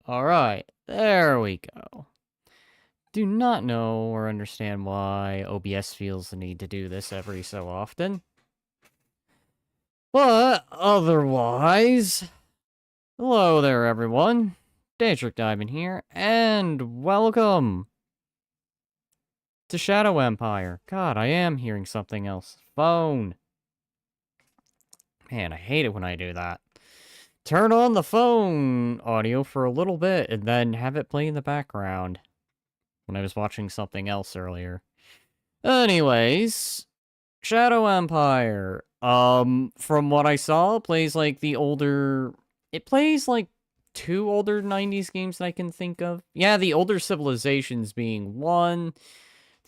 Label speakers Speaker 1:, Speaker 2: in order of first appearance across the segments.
Speaker 1: Alright, there we go. Do not know or understand why OBS feels the need to do this every so often. But otherwise, hello there everyone. Daedric Diamond here, and welcome to Shadow Empire. God, I am hearing something else. Phone. Man, I hate it when I do that. Turn on the phone audio for a little bit, and then have it play in the background when I was watching something else earlier. Anyways, Shadow Empire. From what I saw, it plays like the older... It plays like two older 90s games that I can think of. Yeah, the older Civilizations being one.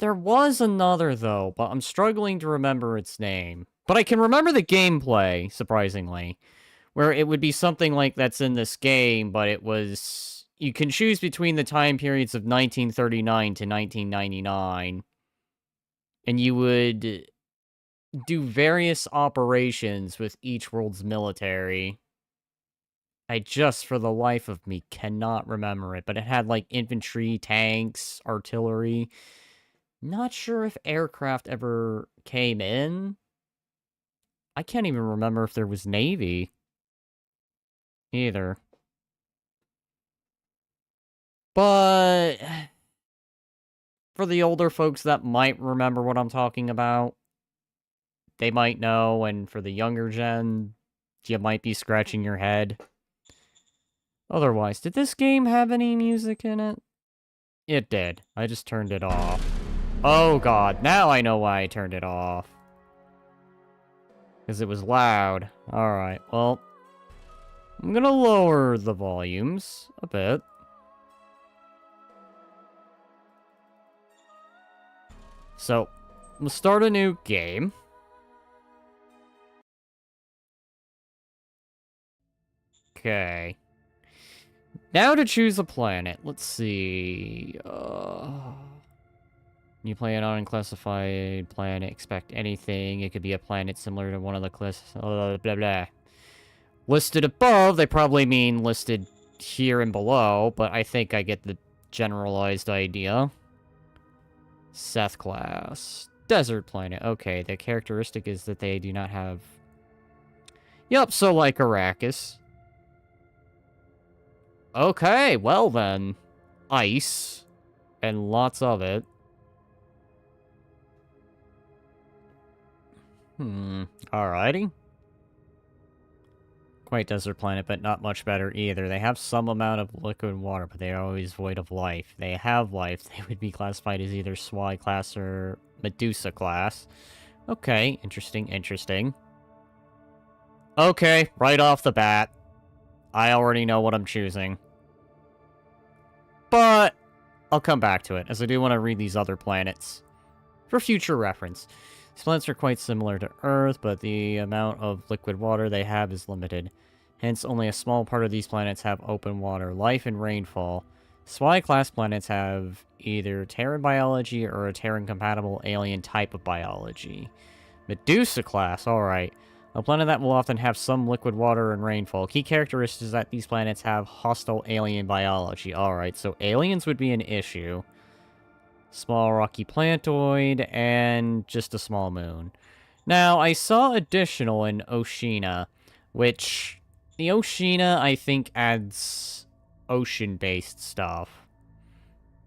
Speaker 1: There was another, though, but I'm struggling to remember its name. But I can remember the gameplay, surprisingly. Where it would be something like that's in this game, but it was... You can choose between the time periods of 1939 to 1999. And you would do various operations with each world's military. I just, for the life of me, cannot remember it. But it had, like, infantry, tanks, artillery. Not sure if aircraft ever came in. I can't even remember if there was Navy. Either. But... for the older folks that might remember what I'm talking about, they might know, and for the younger gen, you might be scratching your head. Otherwise, did this game have any music in it? It did. I just turned it off. Oh god, now I know why I turned it off. Because it was loud. Alright, well, I'm gonna lower the volumes a bit. So, we'll start a new game. Okay. Now to choose a planet. Let's see. You plan on unclassified planet. Expect anything. It could be a planet similar to one of the blah, blah. Listed above, they probably mean listed here and below, but I think I get the generalized idea. Seth class. Desert planet. Okay, the characteristic is that they do not have... Yup, so like Arrakis. Okay, well then. Ice. And lots of it. Alrighty. Quite desert planet, but not much better either. They have some amount of liquid water, but they are always void of life. They have life. They would be classified as either Swai class or Medusa class. Okay, interesting, interesting. Okay, right off the bat, I already know what I'm choosing. But I'll come back to it, as I do want to read these other planets for future reference. These planets are quite similar to Earth, but the amount of liquid water they have is limited. Hence, only a small part of these planets have open water, life, and rainfall. Swai-class planets have either Terran biology or a Terran-compatible alien type of biology. Medusa-class, alright. A planet that will often have some liquid water and rainfall. Key characteristics is that these planets have hostile alien biology. Alright, so aliens would be an issue. Small rocky planetoid, and just a small moon. Now, I saw additional in Oceania, which... The Oceania, I think, adds ocean-based stuff.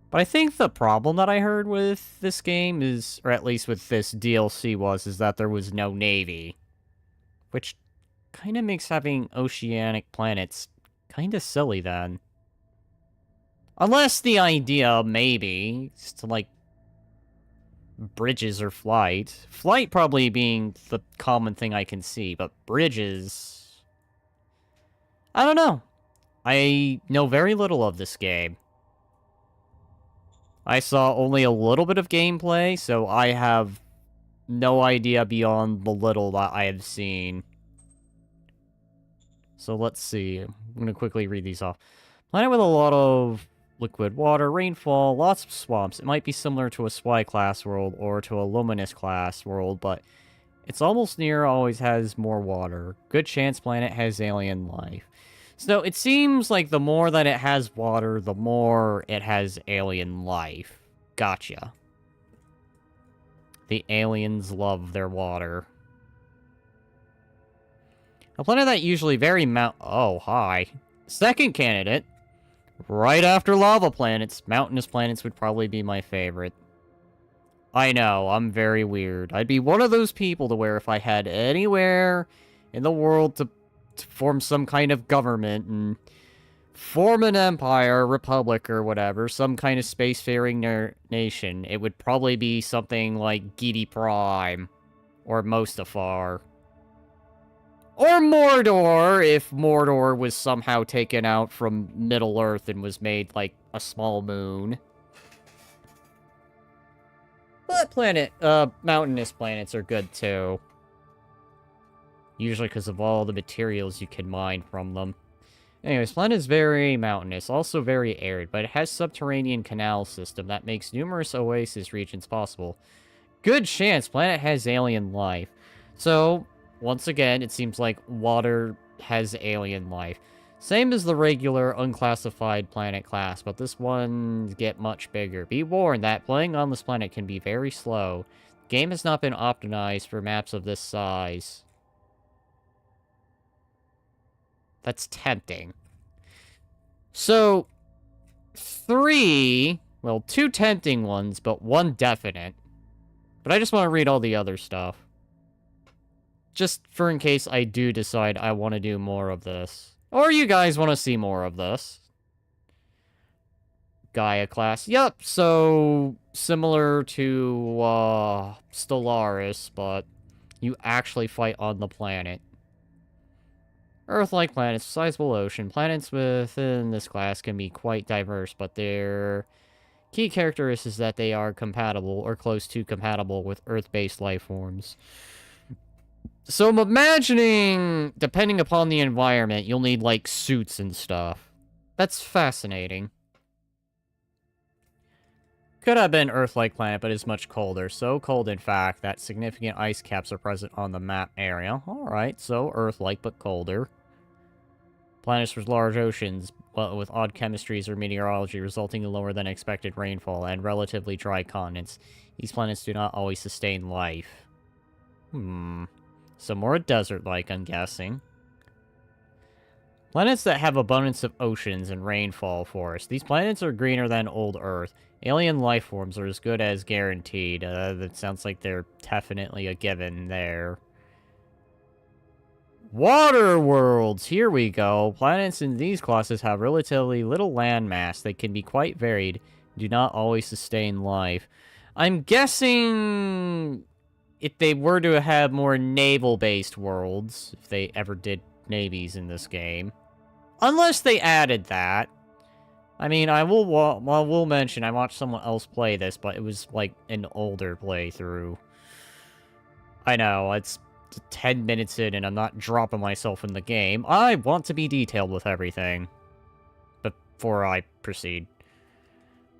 Speaker 1: But I think the problem that I heard with this game is, or at least with this DLC is that there was no Navy. Which kind of makes having oceanic planets kind of silly then. Unless the idea, maybe, is to, like, bridges or flight. Flight probably being the common thing I can see, but bridges... I don't know. I know very little of this game. I saw only a little bit of gameplay, so I have no idea beyond the little that I have seen. So let's see. I'm going to quickly read these off. Planet with a lot of liquid water, rainfall, lots of swamps. It might be similar to a Swai class world or to a Luminous class world, but it's almost near always has more water. Good chance planet has alien life. So it seems like the more that it has water, the more it has alien life. Gotcha. The aliens love their water. A planet that usually very Oh, hi. Second candidate. Right after lava planets, mountainous planets would probably be my favorite. I know, I'm very weird. I'd be one of those people to where if I had anywhere in the world to form some kind of government and form an empire, republic, or whatever, some kind of spacefaring nation, it would probably be something like Gidi Prime, or Mustafar. Or Mordor, if Mordor was somehow taken out from Middle-earth and was made, like, a small moon. But mountainous planets are good, too. Usually because of all the materials you can mine from them. Anyways, planet is very mountainous, also very arid, but it has subterranean canal system that makes numerous oasis regions possible. Good chance planet has alien life. So, once again, it seems like water has alien life. Same as the regular unclassified planet class, but this one get much bigger. Be warned that playing on this planet can be very slow. The game has not been optimized for maps of this size. That's tempting. So, two tempting ones, but one definite. But I just want to read all the other stuff. Just for in case I do decide I want to do more of this. Or you guys want to see more of this. Gaia class. Yep, so similar to Stellaris, but you actually fight on the planet. Earth-like planets, sizable ocean. Planets within this class can be quite diverse, but their key characteristic is that they are compatible or close to compatible with Earth-based life forms. So I'm imagining, depending upon the environment, you'll need, like, suits and stuff. That's fascinating. Could have been Earth-like planet, but is much colder. So cold, in fact, that significant ice caps are present on the map area. Alright, so Earth-like, but colder. Planets with large oceans, but with odd chemistries or meteorology, resulting in lower than expected rainfall and relatively dry continents. These planets do not always sustain life. So more desert-like, I'm guessing. Planets that have abundance of oceans and rainfall forests. These planets are greener than old Earth. Alien life forms are as good as guaranteed. That sounds like they're definitely a given there. Water worlds! Here we go. Planets in these classes have relatively little landmass. They can be quite varied, do not always sustain life. I'm guessing if they were to have more naval-based worlds, if they ever did navies in this game. Unless they added that. I mean, I will mention, I watched someone else play this, but it was, like, an older playthrough. I know, it's 10 minutes in and I'm not dropping myself in the game. I want to be detailed with everything before I proceed.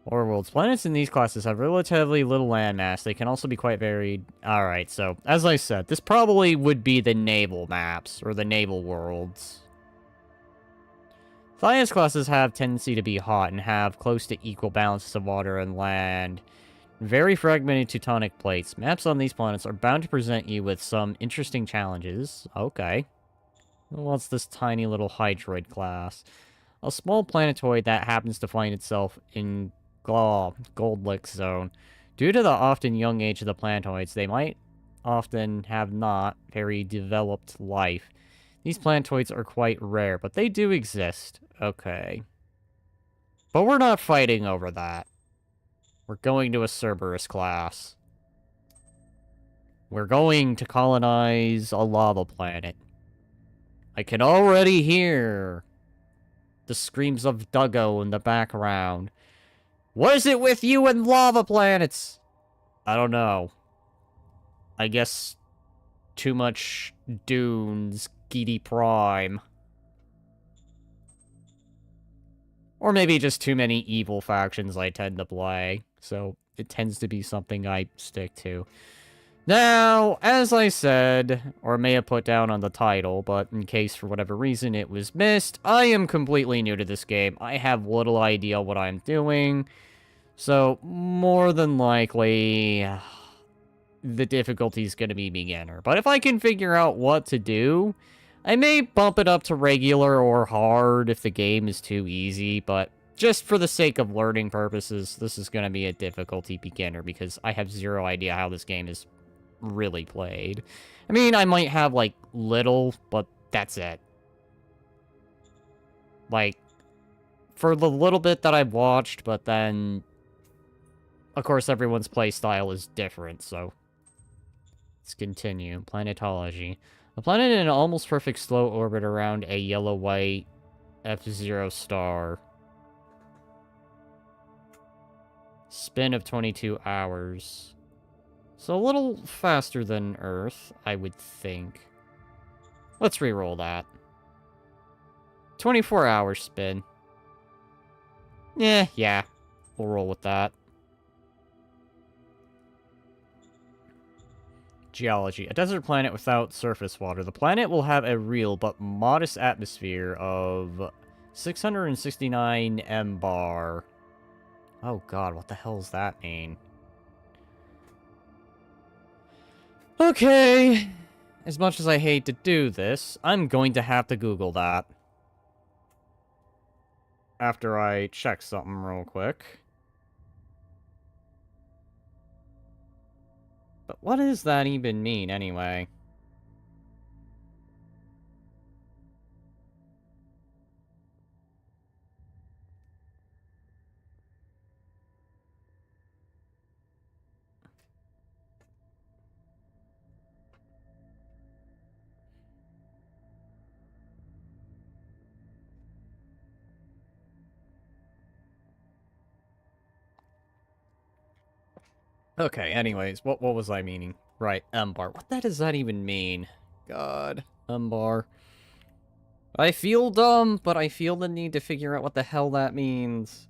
Speaker 1: Or worlds. Planets in these classes have relatively little landmass. They can also be quite varied. Alright, so, as I said, this probably would be the naval maps, or the naval worlds. The highest classes have tendency to be hot and have close to equal balances of water and land. Very fragmented teutonic plates. Maps on these planets are bound to present you with some interesting challenges. Okay. What's this tiny little hydroid class? A small planetoid that happens to find itself in Goldlick Zone. Due to the often young age of the planetoids, they might often have not very developed life. These planetoids are quite rare, but they do exist. Okay. But we're not fighting over that. We're going to a Cerberus class. We're going to colonize a lava planet. I can already hear the screams of Duggo in the background. What is it with you and lava planets? I don't know. I guess too much Dunes, Gidi Prime. Or maybe just too many evil factions I tend to play. So it tends to be something I stick to. Now, as I said, or may have put down on the title, but in case for whatever reason it was missed, I am completely new to this game. I have little idea what I'm doing, so more than likely, the difficulty is going to be beginner. But if I can figure out what to do, I may bump it up to regular or hard if the game is too easy, but just for the sake of learning purposes, this is going to be a difficulty beginner because I have zero idea how this game is really played. I mean, I might have, like, little, but that's it. Like, for the little bit that I've watched, but then, of course, everyone's playstyle is different, so let's continue. Planetology. A planet in an almost perfect slow orbit around a yellow-white F0 star. Spin of 22 hours. So a little faster than Earth, I would think. Let's re-roll that. 24-hour spin. Yeah. We'll roll with that. Geology. A desert planet without surface water. The planet will have a real but modest atmosphere of 669 M-bar. Oh god, what the hell does that mean? Okay. As much as I hate to do this, I'm going to have to Google that. After I check something real quick. But what does that even mean, anyway? Okay, anyways, what was I meaning? Right, M-bar. What does that even mean? God, M-bar. I feel dumb, but I feel the need to figure out what the hell that means.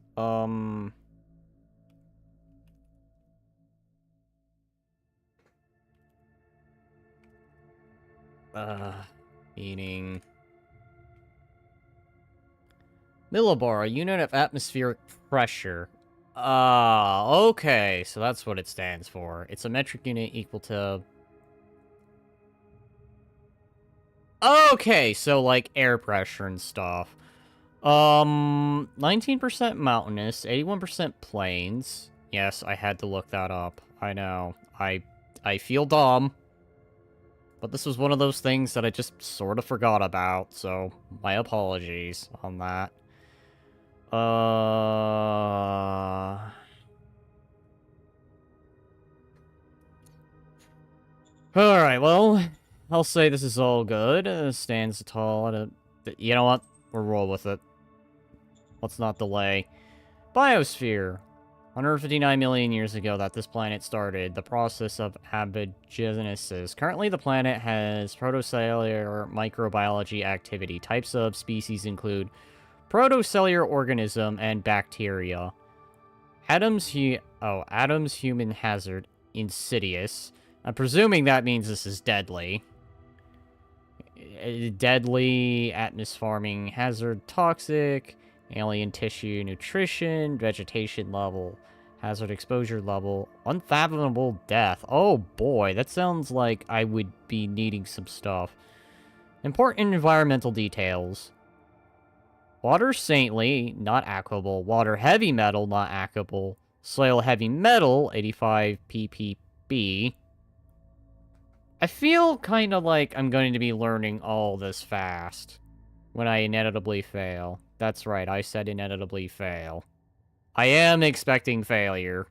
Speaker 1: Meaning... Millibar, a unit of atmospheric pressure. Okay, so that's what it stands for. It's a metric unit equal to... Okay, so like air pressure and stuff. 19% mountainous, 81% plains. Yes, I had to look that up. I know. I feel dumb. But this was one of those things that I just sort of forgot about, so my apologies on that. Alright, well, I'll say this is all good. Stands tall. You know what? We'll roll with it. Let's not delay. Biosphere. 159 million years ago that this planet started the process of abiogenesis. Currently, the planet has protocellular microbiology activity. Types of species include protocellular organism and bacteria. Adam's human hazard, insidious. I'm presuming that means this is deadly. Deadly, atmos-forming hazard, toxic, alien tissue, nutrition, vegetation level, hazard exposure level, unfathomable death. Oh boy, that sounds like I would be needing some stuff. Important environmental details. Water saintly, not aquable. Water heavy metal, not aquable. Soil heavy metal, 85 ppb. I feel kind of like I'm going to be learning all this fast when I inevitably fail. That's right, I said inevitably fail. I am expecting failure.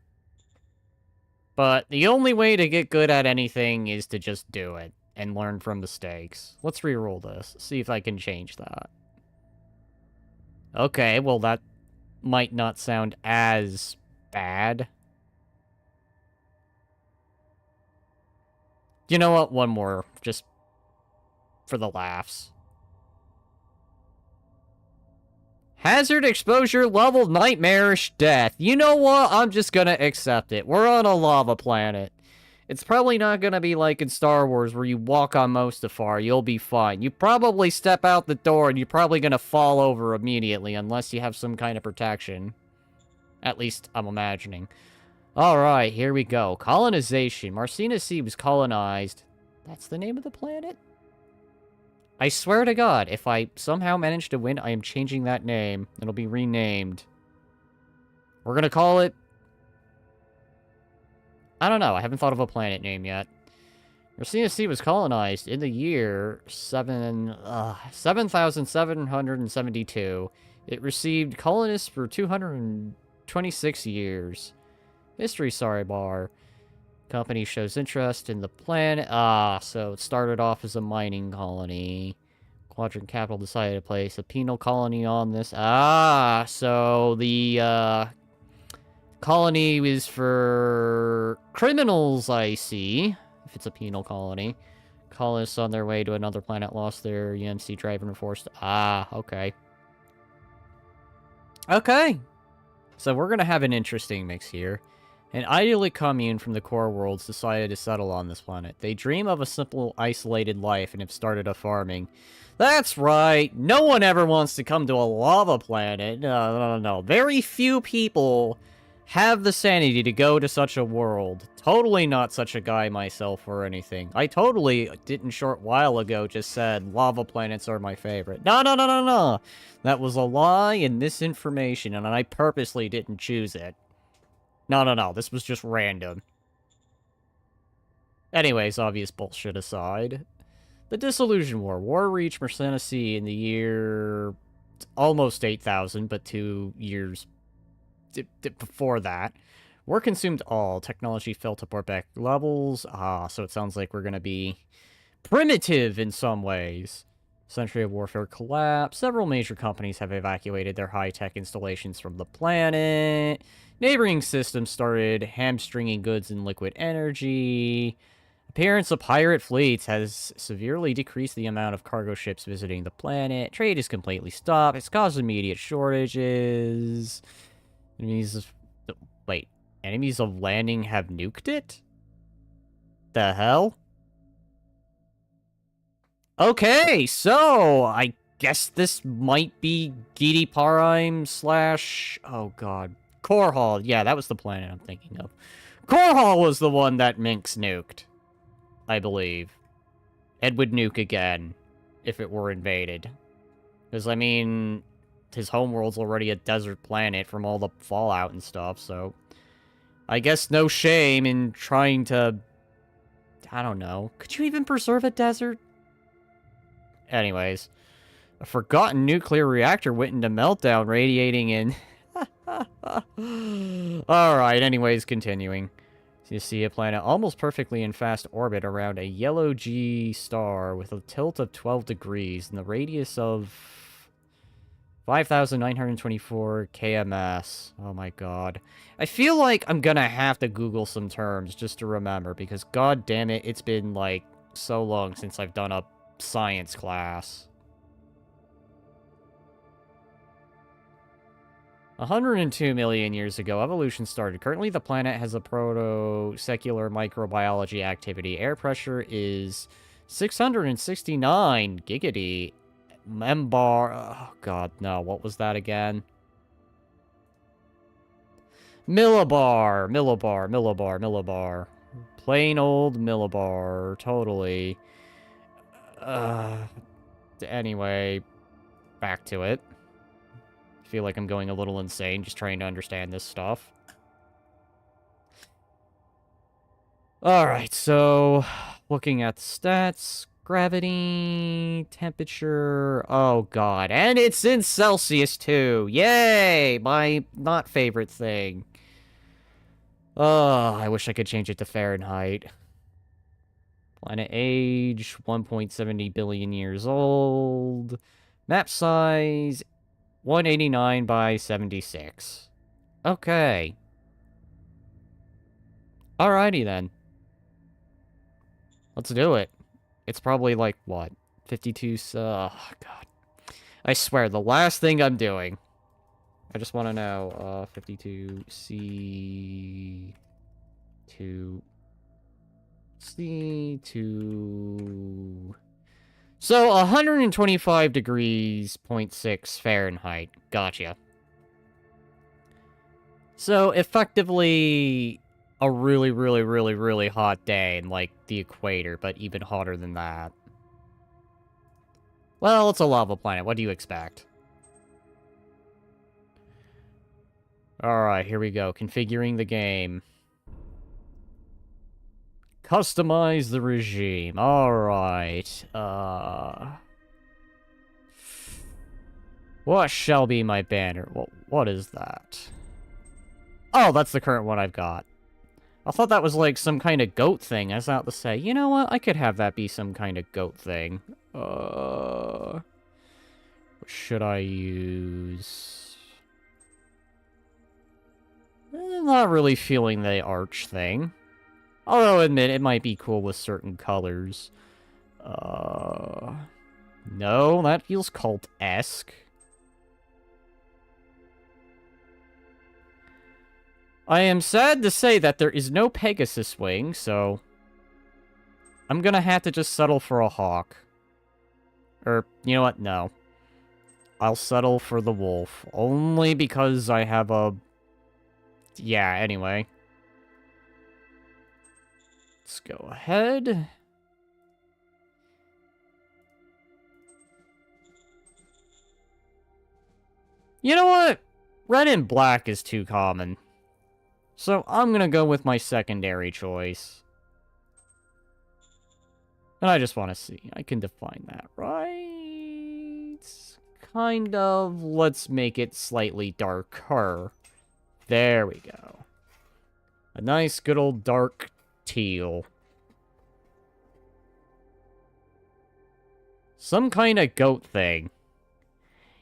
Speaker 1: But the only way to get good at anything is to just do it and learn from mistakes. Let's reroll this, see if I can change that. Okay, well that might not sound as bad. You know what? One more, just for the laughs. Hazard exposure level nightmarish death. You know what? I'm just gonna accept it. We're on a lava planet. It's probably not gonna be like in Star Wars where you walk on Mustafar, you'll be fine. You probably step out the door and you're probably gonna fall over immediately unless you have some kind of protection. At least, I'm imagining. Alright, here we go. Colonization. Marcina C was colonized. That's the name of the planet? I swear to God, if I somehow manage to win, I am changing that name. It'll be renamed. We're gonna call it... I don't know. I haven't thought of a planet name yet. Marcina C was colonized in the year 7,772. It received colonists for 226 years. History bar. Company shows interest in the planet. So it started off as a mining colony. Quadrant Capital decided to place a penal colony on this. So the colony is for criminals, I see. If it's a penal colony. Colonists on their way to another planet lost their UMC driver and forced... okay. Okay. So we're gonna have an interesting mix here. An idyllic commune from the core worlds decided to settle on this planet. They dream of a simple, isolated life and have started a farming. That's right. No one ever wants to come to a lava planet. No. Very few people have the sanity to go to such a world. Totally not such a guy myself or anything. I totally didn't short while ago just said lava planets are my favorite. No. That was a lie and misinformation, and I purposely didn't choose it. No. This was just random. Anyways, obvious bullshit aside. The Disillusion War. War reached Mersana Sea in the year... almost 8,000, but 2 years before that. War consumed all. Technology fell to barbaric levels. So it sounds like we're gonna be primitive in some ways. Century of warfare collapsed. Several major companies have evacuated their high-tech installations from the planet. Neighboring systems started hamstringing goods and liquid energy. Appearance of pirate fleets has severely decreased the amount of cargo ships visiting the planet. Trade is completely stopped. It's caused immediate shortages. Enemies of landing have nuked it? The hell? Okay, so I guess this might be Gidi Paraim / oh god, Korhal. Yeah, that was the planet I'm thinking of. Korhal was the one that Minx nuked, I believe. Ed would nuke again if it were invaded. Because, I mean, his homeworld's already a desert planet from all the fallout and stuff, so... I guess no shame in trying to... I don't know. Could you even preserve a desert? Anyways. A forgotten nuclear reactor went into meltdown, radiating in... Alright, anyways, continuing. So you see a planet almost perfectly in fast orbit around a yellow G star with a tilt of 12 degrees and the radius of 5,924 kms. Oh my god. I feel like I'm gonna have to Google some terms just to remember, because god damn it, it's been like so long since I've done a science class. 102 million years ago, evolution started. Currently, the planet has a proto-secular microbiology activity. Air pressure is 669 gigaD. Membar... oh, god, no. What was that again? Millibar. Plain old millibar. Totally. Anyway, back to it. Feel like I'm going a little insane just trying to understand this stuff. Alright, so looking at the stats, gravity, temperature, oh god, and it's in Celsius too. Yay! My not favorite thing. Oh, I wish I could change it to Fahrenheit. Planet age, 1.70 billion years old. Map size, 189 by 76. Okay. Alrighty then. Let's do it. It's probably like, what? 52, oh god. I swear, the last thing I'm doing. I just want to know, 52 C2 60 to... So, 125 degrees, 0.6 Fahrenheit. Gotcha. So, effectively, a really, really, really, really hot day in, like, the equator, but even hotter than that. Well, it's a lava planet. What do you expect? Alright, here we go. Configuring the game. Customize the regime. Alright. What shall be my banner? What is that? Oh, that's the current one I've got. I thought that was like some kind of goat thing. I was about to say, you know what? I could have that be some kind of goat thing. What should I use? I'm not really feeling the arch thing. Although, I admit, it might be cool with certain colors. No, that feels cult-esque. I am sad to say that there is no Pegasus wing, so... I'm gonna have to just settle for a hawk. Or, you know what? No. I'll settle for the wolf. Only because I have a... Yeah, anyway. Let's go ahead. You know what? Red and black is too common. So I'm gonna go with my secondary choice. And I just want to see. I can define that, right? Kind of. Let's make it slightly darker. There we go. A nice good old dark teal. Some kind of goat thing.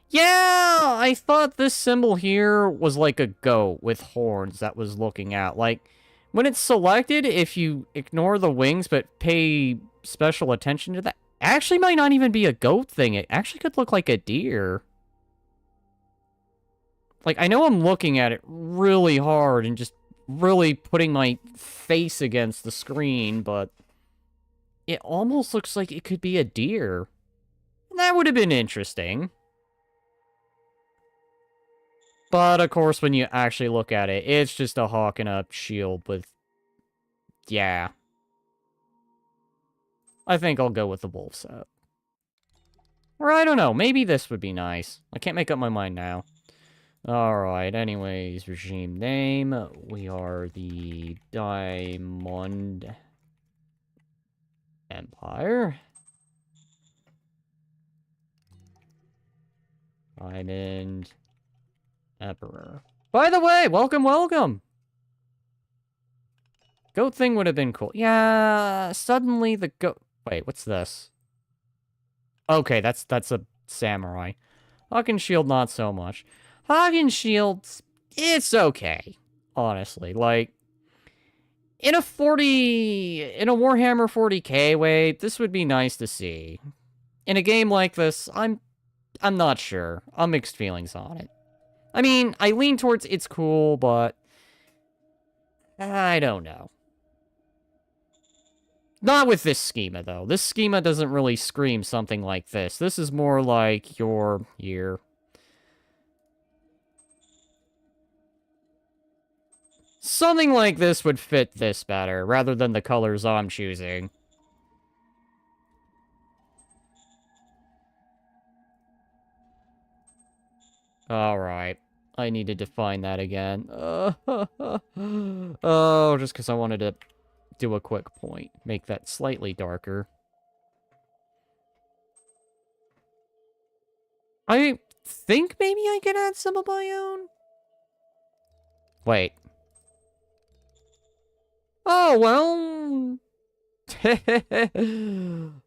Speaker 1: Yeah, I thought this symbol here was like a goat with horns that was looking out. Like, when it's selected, if you ignore the wings but pay special attention to that, actually might not even be a goat thing. It actually could look like a deer. Like, I know I'm looking at it really hard and just really putting my face against the screen, but it almost looks like it could be a deer. And that would have been interesting. But, of course, when you actually look at it, it's just a hawk and a shield with... Yeah. I think I'll go with the wolf set. Or, I don't know, maybe this would be nice. I can't make up my mind now. Alright, anyways, regime name. We are the Diamond Empire. Diamond Emperor. By the way, welcome, welcome! Goat thing would have been cool. Yeah, suddenly the goat... Wait, what's this? Okay, that's a samurai. Hawk and Shield, not so much. Hawk and Shield, it's okay. Honestly, like... In a Warhammer 40k way, this would be nice to see. In a game like this, I'm not sure. I'm mixed feelings on it. I mean, I lean towards it's cool, but... I don't know. Not with this schema, though. This schema doesn't really scream something like this. This is more like your year. Something like this would fit this better, rather than the colors I'm choosing. Alright. I need to define that again. Oh, just because I wanted to do a quick point. Make that slightly darker. I think maybe I can add some of my own? Wait. Oh, well...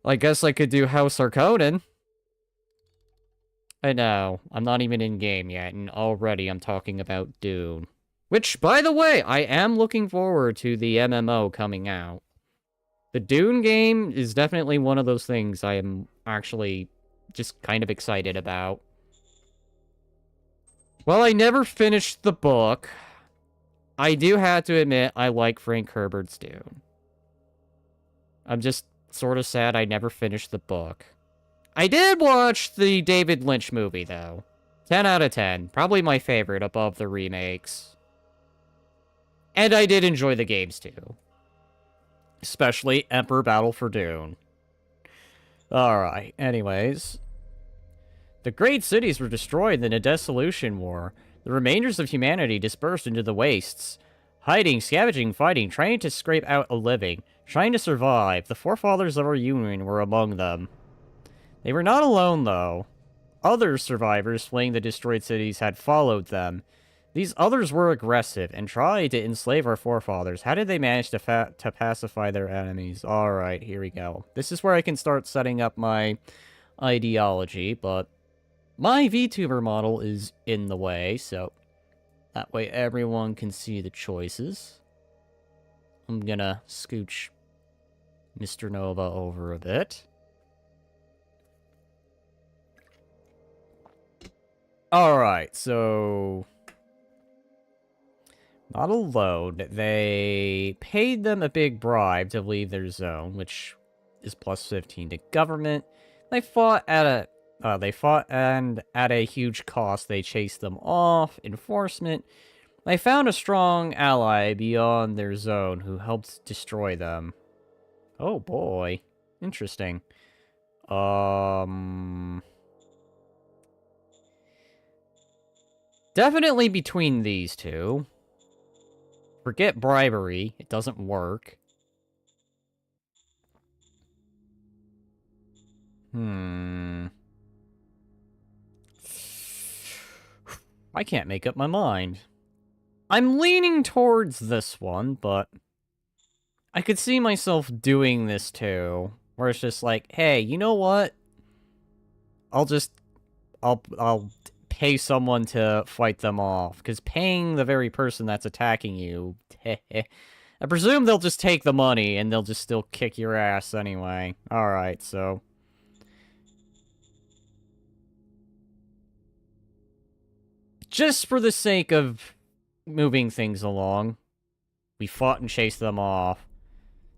Speaker 1: I guess I could do House Arconin. I know, I'm not even in-game yet, and already I'm talking about Dune. Which, by the way, I am looking forward to the MMO coming out. The Dune game is definitely one of those things I am actually just kind of excited about. Well, I never finished the book. I do have to admit, I like Frank Herbert's Dune. I'm just sort of sad I never finished the book. I did watch the David Lynch movie, though. 10 out of 10. Probably my favorite above the remakes. And I did enjoy the games, too. Especially Emperor Battle for Dune. Alright, anyways. The great cities were destroyed in the Dissolution War. The remainders of humanity dispersed into the wastes. Hiding, scavenging, fighting, trying to scrape out a living. Trying to survive. The forefathers of our union were among them. They were not alone, though. Other survivors fleeing the destroyed cities had followed them. These others were aggressive and tried to enslave our forefathers. How did they manage to pacify their enemies? Alright, here we go. This is where I can start setting up my ideology, but my VTuber model is in the way, so that way everyone can see the choices. I'm gonna scooch Mr. Nova over a bit. Alright, so not alone. They paid them a big bribe to leave their zone, which is plus 15 to government. They fought and at a huge cost, they chased them off. Enforcement. They found a strong ally beyond their zone who helped destroy them. Oh boy. Interesting. Definitely between these two. Forget bribery. It doesn't work. I can't make up my mind. I'm leaning towards this one, but I could see myself doing this too. Where it's just like, hey, you know what? I'll pay someone to fight them off. Because paying the very person that's attacking you, I presume they'll just take the money and they'll just still kick your ass anyway. Alright, so just for the sake of moving things along, we fought and chased them off.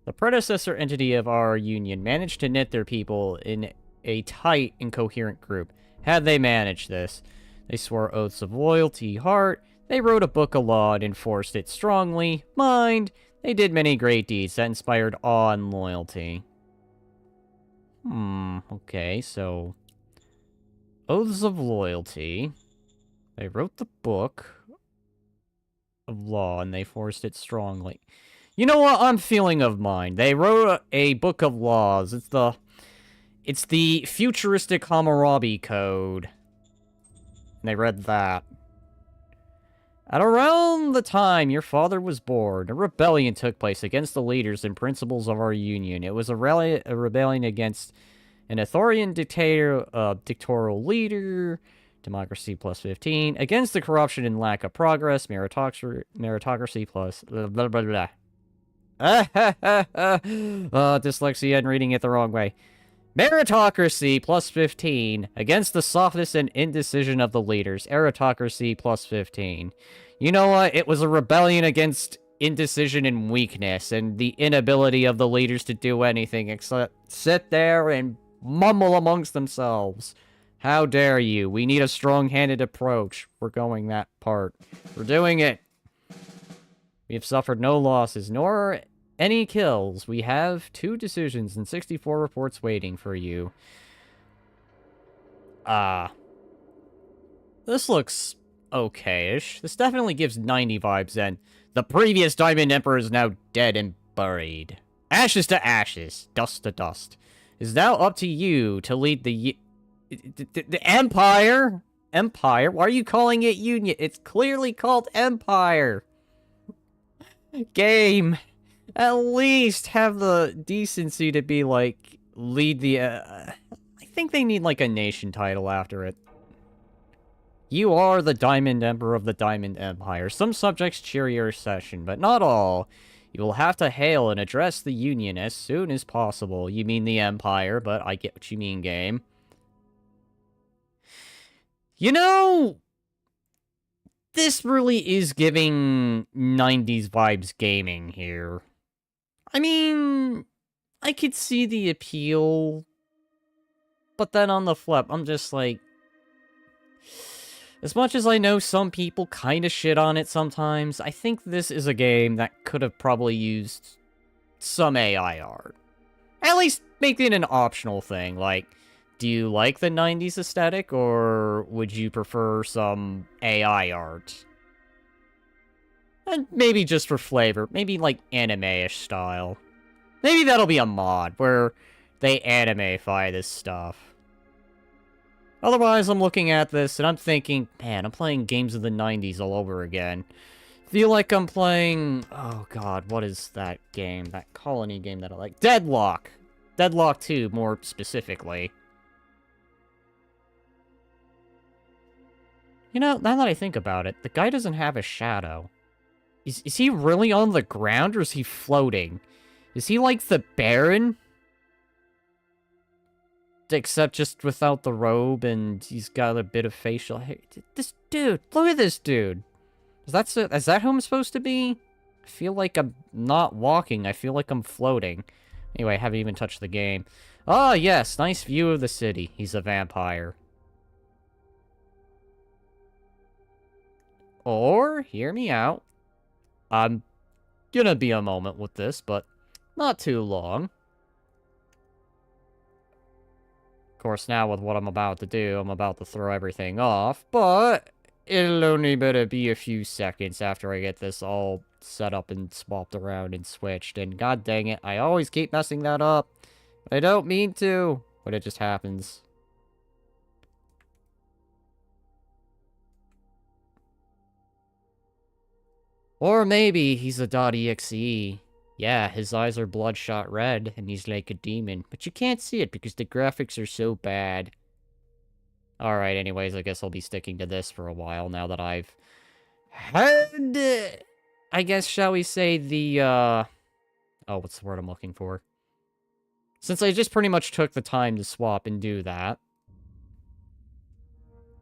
Speaker 1: The predecessor entity of our union managed to knit their people in a tight and coherent group. Had they managed this, they swore oaths of loyalty, heart, they wrote a book of law and enforced it strongly, mind, they did many great deeds that inspired awe and loyalty. Okay, so oaths of loyalty. They wrote the book of law and they forced it strongly. You know what? I'm feeling of mine. They wrote a book of laws. It's the futuristic Hammurabi Code. And they read that. At around the time your father was born, a rebellion took place against the leaders and principles of our union. It was a rebellion against an authoritarian dictatorial leader, democracy plus 15, against the corruption and lack of progress, meritocracy plus blah, blah, blah, blah. Dyslexia and reading it the wrong way. Meritocracy plus 15 against the softness and indecision of the leaders. Aristocracy plus 15. You know what? It was a rebellion against indecision and weakness and the inability of the leaders to do anything except sit there and mumble amongst themselves. How dare you? We need a strong-handed approach. We're going that part. We're doing it. We have suffered no losses, nor any kills. We have 2 decisions and 64 reports waiting for you. This looks okay-ish. This definitely gives 90 vibes, and the previous Diamond Emperor is now dead and buried. Ashes to ashes, dust to dust. It is now up to you to lead the Empire? Empire? Why are you calling it Union? It's clearly called Empire. Game. At least have the decency to be like, lead the, I think they need like a nation title after it. You are the Diamond Emperor of the Diamond Empire. Some subjects cheer your session, but not all. You will have to hail and address the Union as soon as possible. You mean the Empire, but I get what you mean, game. You know, this really is giving 90s vibes gaming here. I mean, I could see the appeal, but then on the flip, I'm just like, as much as I know some people kind of shit on it sometimes, I think this is a game that could have probably used some AI art. At least make it an optional thing, like, do you like the 90s aesthetic, or would you prefer some AI art? And maybe just for flavor, maybe like anime-ish style. Maybe that'll be a mod, where they animify this stuff. Otherwise, I'm looking at this, and I'm thinking, man, I'm playing games of the 90s all over again. Feel like I'm playing... Oh god, what is that game? That colony game that I like? Deadlock! Deadlock 2, more specifically. You know, now that I think about it, the guy doesn't have a shadow. Is he really on the ground, or is he floating? Is he like the Baron? Except just without the robe, and he's got a bit of facial hair. This dude, look at this dude. Is that who I'm supposed to be? I feel like I'm not walking. I feel like I'm floating. Anyway, I haven't even touched the game. Ah, yes, nice view of the city. He's a vampire. Or, hear me out. I'm gonna be a moment with this, but not too long. Of course, now with what I'm about to do, I'm about to throw everything off, but it'll only better be a few seconds after I get this all set up and swapped around and switched, and god dang it, I always keep messing that up. I don't mean to, but it just happens. Or maybe he's a .exe. Yeah, his eyes are bloodshot red, and he's like a demon. But you can't see it because the graphics are so bad. Alright, anyways, I guess I'll be sticking to this for a while now that I've had, I guess, shall we say, the, oh, what's the word I'm looking for? Since I just pretty much took the time to swap and do that.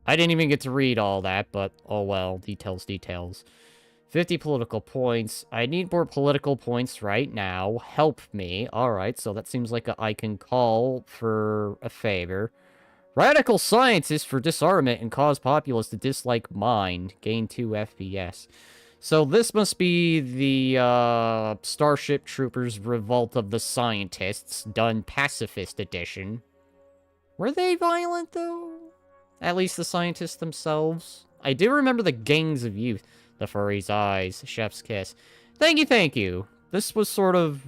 Speaker 1: I didn't even get to read all that, but oh well, details, details. 50 political points. I need more political points right now. Help me. Alright, so that seems like I can call for a favor. Radical scientist for disarmament and cause populace to dislike mind. Gain 2 FPS. So this must be the, Starship Troopers Revolt of the Scientists, done pacifist edition. Were they violent, though? At least the scientists themselves? I do remember the gangs of youth. The furry's eyes, chef's kiss. Thank you, thank you. This was sort of...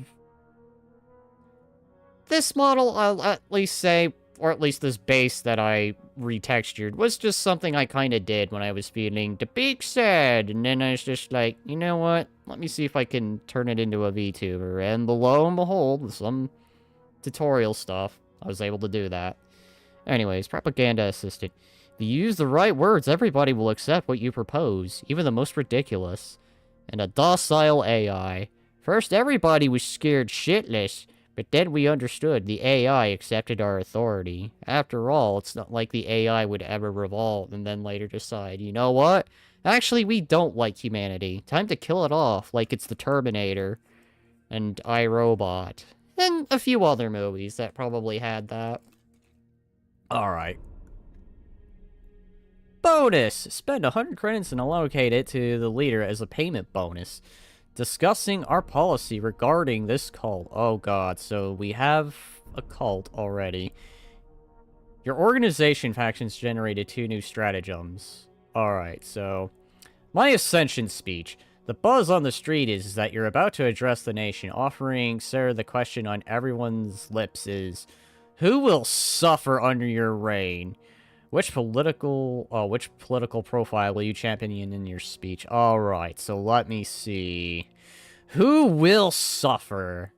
Speaker 1: This model, I'll at least say, or at least this base that I retextured, was just something I kind of did when I was feeling the big sad. And then I was just like, you know what? Let me see if I can turn it into a VTuber. And lo and behold, with some tutorial stuff, I was able to do that. Anyways, propaganda assistant. If you use the right words, everybody will accept what you propose, even the most ridiculous. And a docile AI. First, everybody was scared shitless, but then we understood the AI accepted our authority. After all, it's not like the AI would ever revolt and then later decide, you know what? Actually, we don't like humanity. Time to kill it off, like it's the Terminator and iRobot. And a few other movies that probably had that. Alright. Bonus! Spend 100 credits and allocate it to the leader as a payment bonus. Discussing our policy regarding this cult. Oh god, so we have a cult already. Your organization factions generated 2 new stratagems. Alright, so... My ascension speech. The buzz on the street is that you're about to address the nation, offering Sarah the question on everyone's lips is... Who will suffer under your reign? Which political profile will you champion in your speech? Alright, so let me see. Who will suffer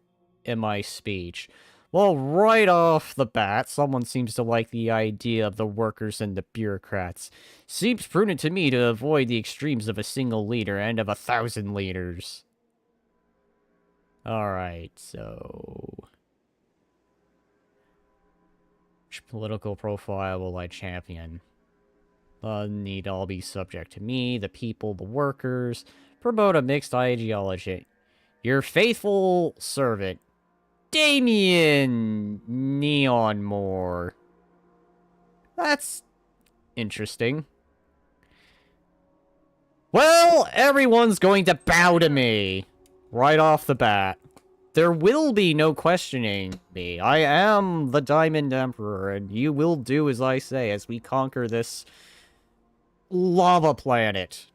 Speaker 1: in my speech? Well, right off the bat, someone seems to like the idea of the workers and the bureaucrats. Seems prudent to me to avoid the extremes of a single leader and of 1,000 leaders. Alright, so... Which political profile will I champion? Need all be subject to me, the people, the workers. Promote a mixed ideology. Your faithful servant. Macadamian neon more. That's interesting. Well, everyone's going to bow to me right off the bat. There will be no questioning me. I am the Diamond Emperor, and you will do as I say as we conquer this lava planet.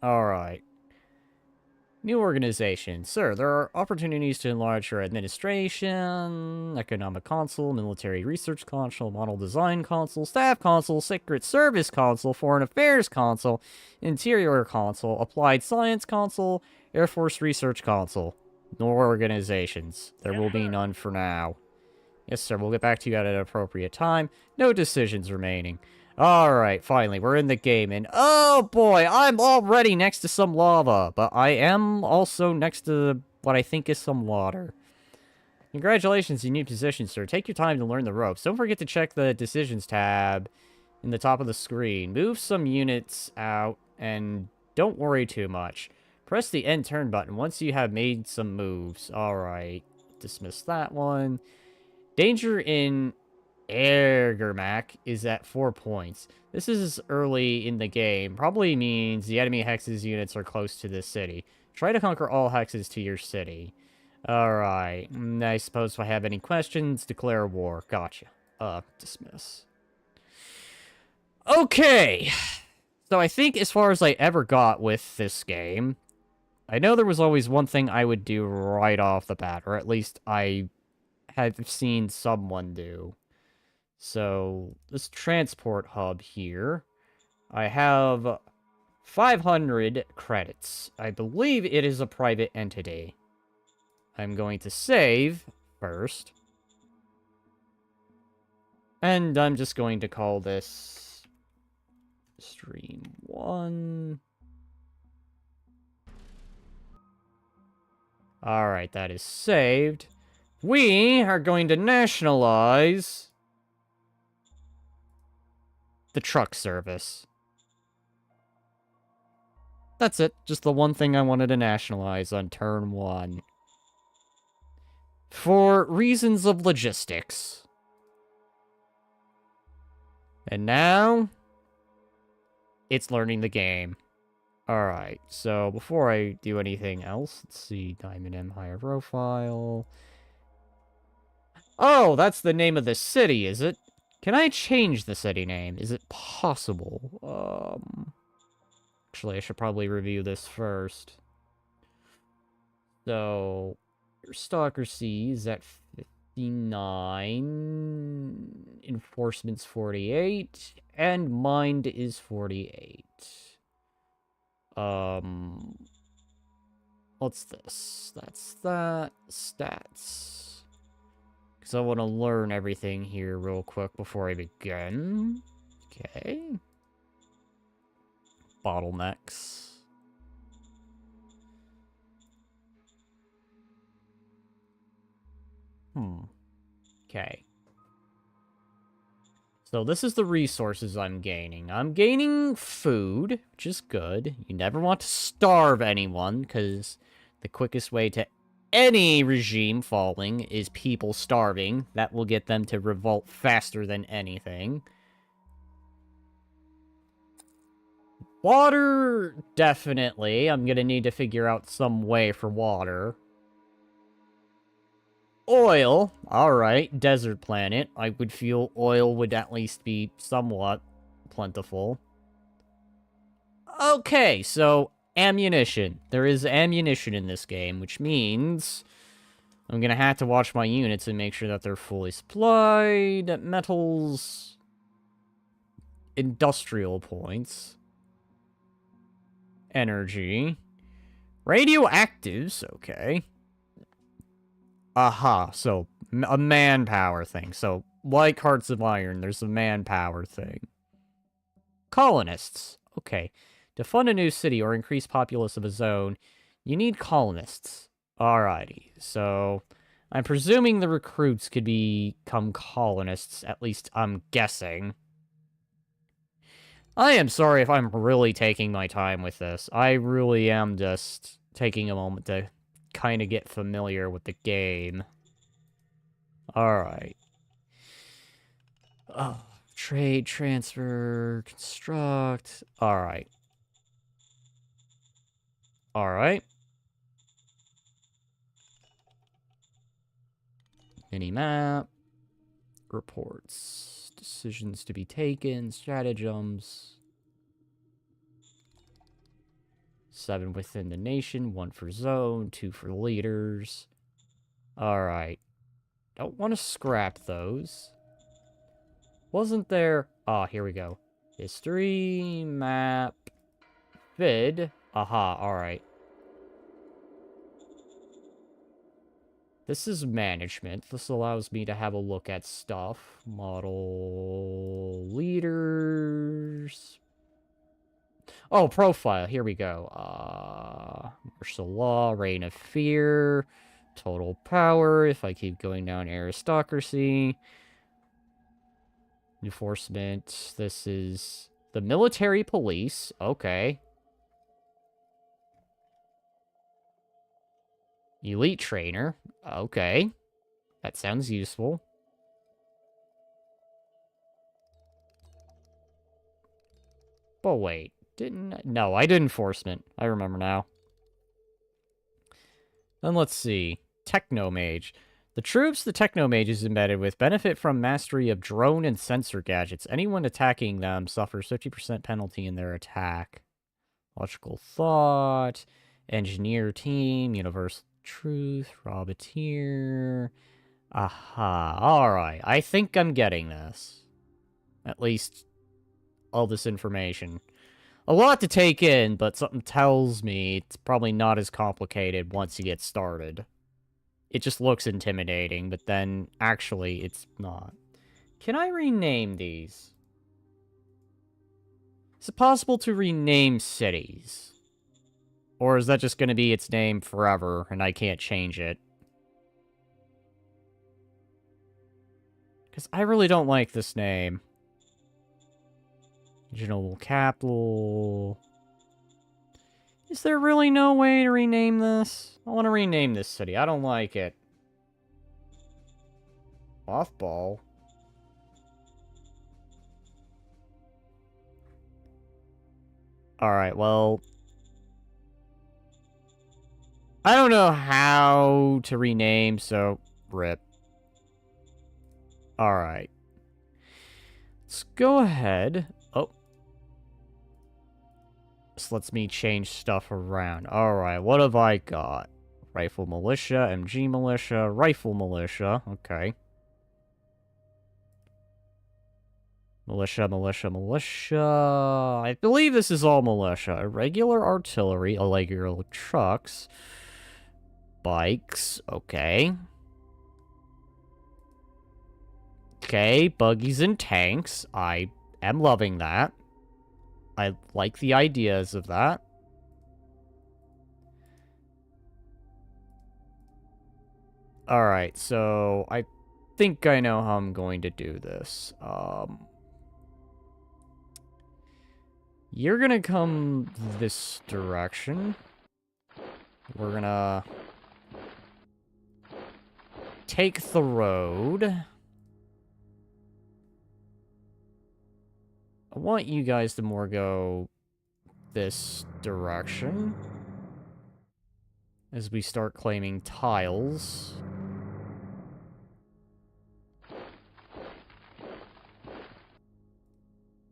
Speaker 1: Alright. New organization. Sir, there are opportunities to enlarge your administration, economic console, military research console, model design console, staff console, secret service console, foreign affairs console, interior console, applied science console, Air Force research console. No organizations. There will be none for now. Yes, sir. We'll get back to you at an appropriate time. No decisions remaining. Alright, finally, we're in the game, and oh boy, I'm already next to some lava, but I am also next to what I think is some water. Congratulations, you new position, sir. Take your time to learn the ropes. Don't forget to check the Decisions tab in the top of the screen. Move some units out, and don't worry too much. Press the end turn button once you have made some moves. Alright, dismiss that one. Danger in Ergermak is at 4 points. This is early in the game. Probably means the enemy hexes units are close to this city. Try to conquer all hexes to your city. Alright. I suppose if I have any questions, declare war. Gotcha. Dismiss. Okay. So I think as far as I ever got with this game, I know there was always one thing I would do right off the bat, or at least I have seen someone do. So, this transport hub here, I have 500 credits. I believe it is a private entity. I'm going to save first. And I'm just going to call this Stream 1. Alright, that is saved. We are going to nationalize the truck service. That's it. Just the one thing I wanted to nationalize on turn 1. For reasons of logistics. And now, it's learning the game. Alright, so before I do anything else, let's see, Diamond Empire profile. Oh, that's the name of the city, is it? Can I change the city name? Is it possible? Actually, I should probably review this first. So, your Stalker C is at 59, Enforcement's 48, and Mind is 48. What's this? That's that. Stats. Because I want to learn everything here real quick before I begin. Okay. Bottlenecks. Okay. So this is the resources I'm gaining. I'm gaining food, which is good. You never want to starve anyone, because the quickest way to any regime falling is people starving. That will get them to revolt faster than anything. Water, definitely. I'm gonna need to figure out some way for water. Oil, alright. Desert planet. I would feel oil would at least be somewhat plentiful. Okay, so ammunition. There is ammunition in this game, which means I'm gonna have to watch my units and make sure that they're fully supplied. Metals. Industrial points. Energy. Radioactives, okay. Aha, so a manpower thing. So, like Hearts of Iron, there's a manpower thing. Colonists. Okay. To fund a new city or increase populace of a zone, you need colonists. Alrighty, so I'm presuming the recruits could become colonists, at least I'm guessing. I am sorry if I'm really taking my time with this. I really am just taking a moment to kind of get familiar with the game. Alright. Oh, trade, transfer, construct. Alright. Alright. Mini-map. Reports. Decisions to be taken. Stratagems. 7 within the nation. 1 for zone. 2 for leaders. Alright. Don't want to scrap those. Wasn't there... Ah, here we go. History, map, vid. Aha, alright. This is management. This allows me to have a look at stuff. Model leaders. Oh, profile. Here we go. Martial law, reign of fear, total power. If I keep going down, aristocracy. Enforcement. This is the military police. Okay. Elite trainer. Okay. That sounds useful. But wait. No, I did enforcement. I remember now. Then let's see. Technomage. The troops the Technomage is embedded with benefit from mastery of drone and sensor gadgets. Anyone attacking them suffers 50% penalty in their attack. Logical thought. Engineer team. Universal truth. Roboteer. Aha. Alright. I think I'm getting this. At least all this information. A lot to take in, but something tells me it's probably not as complicated once you get started. It just looks intimidating, but then actually it's not. Can I rename these? Is it possible to rename cities? Or is that just going to be its name forever and I can't change it? Because I really don't like this name. Regional capital. Is there really no way to rename this? I want to rename this city. I don't like it. Mothball. Alright, well... I don't know how to rename, so... RIP. Alright. Let's go ahead... Oh. This lets me change stuff around. Alright, what have I got? Rifle militia, MG militia, rifle militia. Okay. Militia, militia, militia. I believe this is all militia. Irregular artillery, irregular trucks. Bikes. Okay. Okay, buggies and tanks. I am loving that. I like the ideas of that. Alright, so I think I know how I'm going to do this. You're gonna come this direction. We're gonna take the road. I want you guys to more go this direction as we start claiming tiles.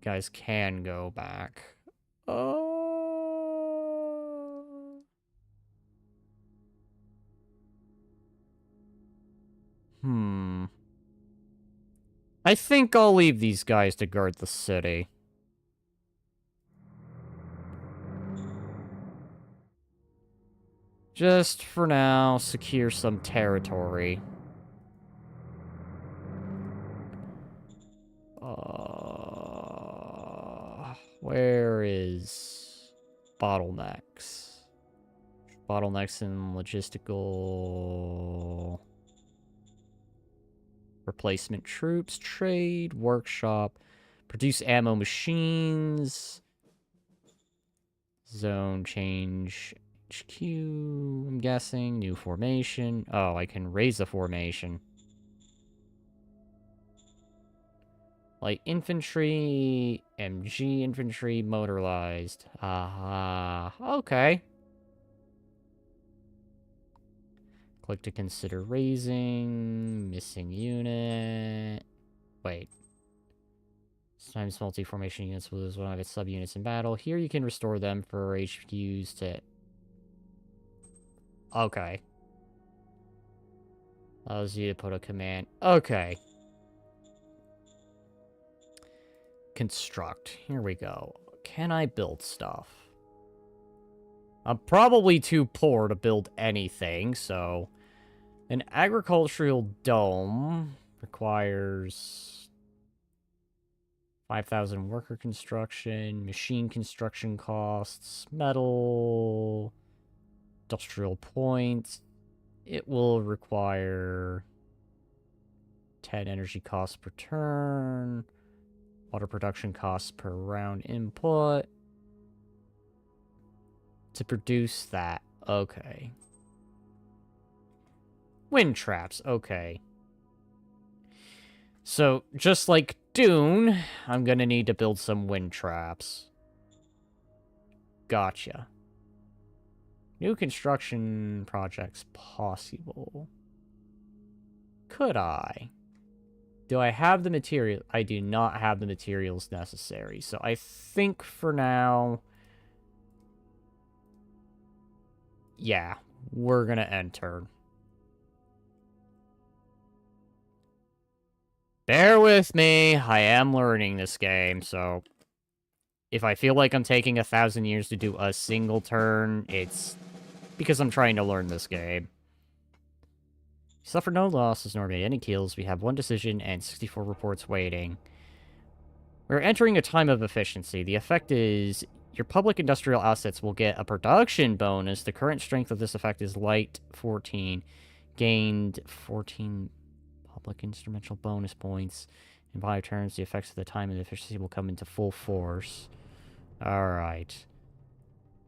Speaker 1: Guys can go back. I think I'll leave these guys to guard the city. Just for now, secure some territory. Where is bottlenecks? Bottlenecks in logistical... Replacement troops, trade, workshop, produce ammo machines, zone change, HQ, I'm guessing, new formation. Oh, I can raise a formation. Light infantry, MG infantry, motorized. Okay. Click to consider raising. Missing unit. Wait. Sometimes multi-formation units will lose one of its subunits in battle. Here you can restore them for HQs to... Okay. Allows you to put a command. Okay. Construct. Here we go. Can I build stuff? I'm probably too poor to build anything, so... An agricultural dome requires 5,000 worker construction, machine construction costs, metal, industrial points. It will require 10 energy costs per turn, water production costs per round input. To produce that, okay. Wind traps, okay. So, just like Dune, I'm gonna need to build some wind traps. Gotcha. New construction projects possible. Could I? Do I have the material? I do not have the materials necessary. So I think for now... Yeah, we're gonna enter. Bear with me, I am learning this game, so... If I feel like I'm taking 1,000 years to do a single turn, it's because I'm trying to learn this game. Suffer no losses nor made any kills. We have 1 decision and 64 reports waiting. We're entering a time of efficiency. The effect is your public industrial assets will get a production bonus. The current strength of this effect is light 14. Gained 14 public instrumental bonus points. In 5 turns, the effects of the time and efficiency will come into full force. Alright.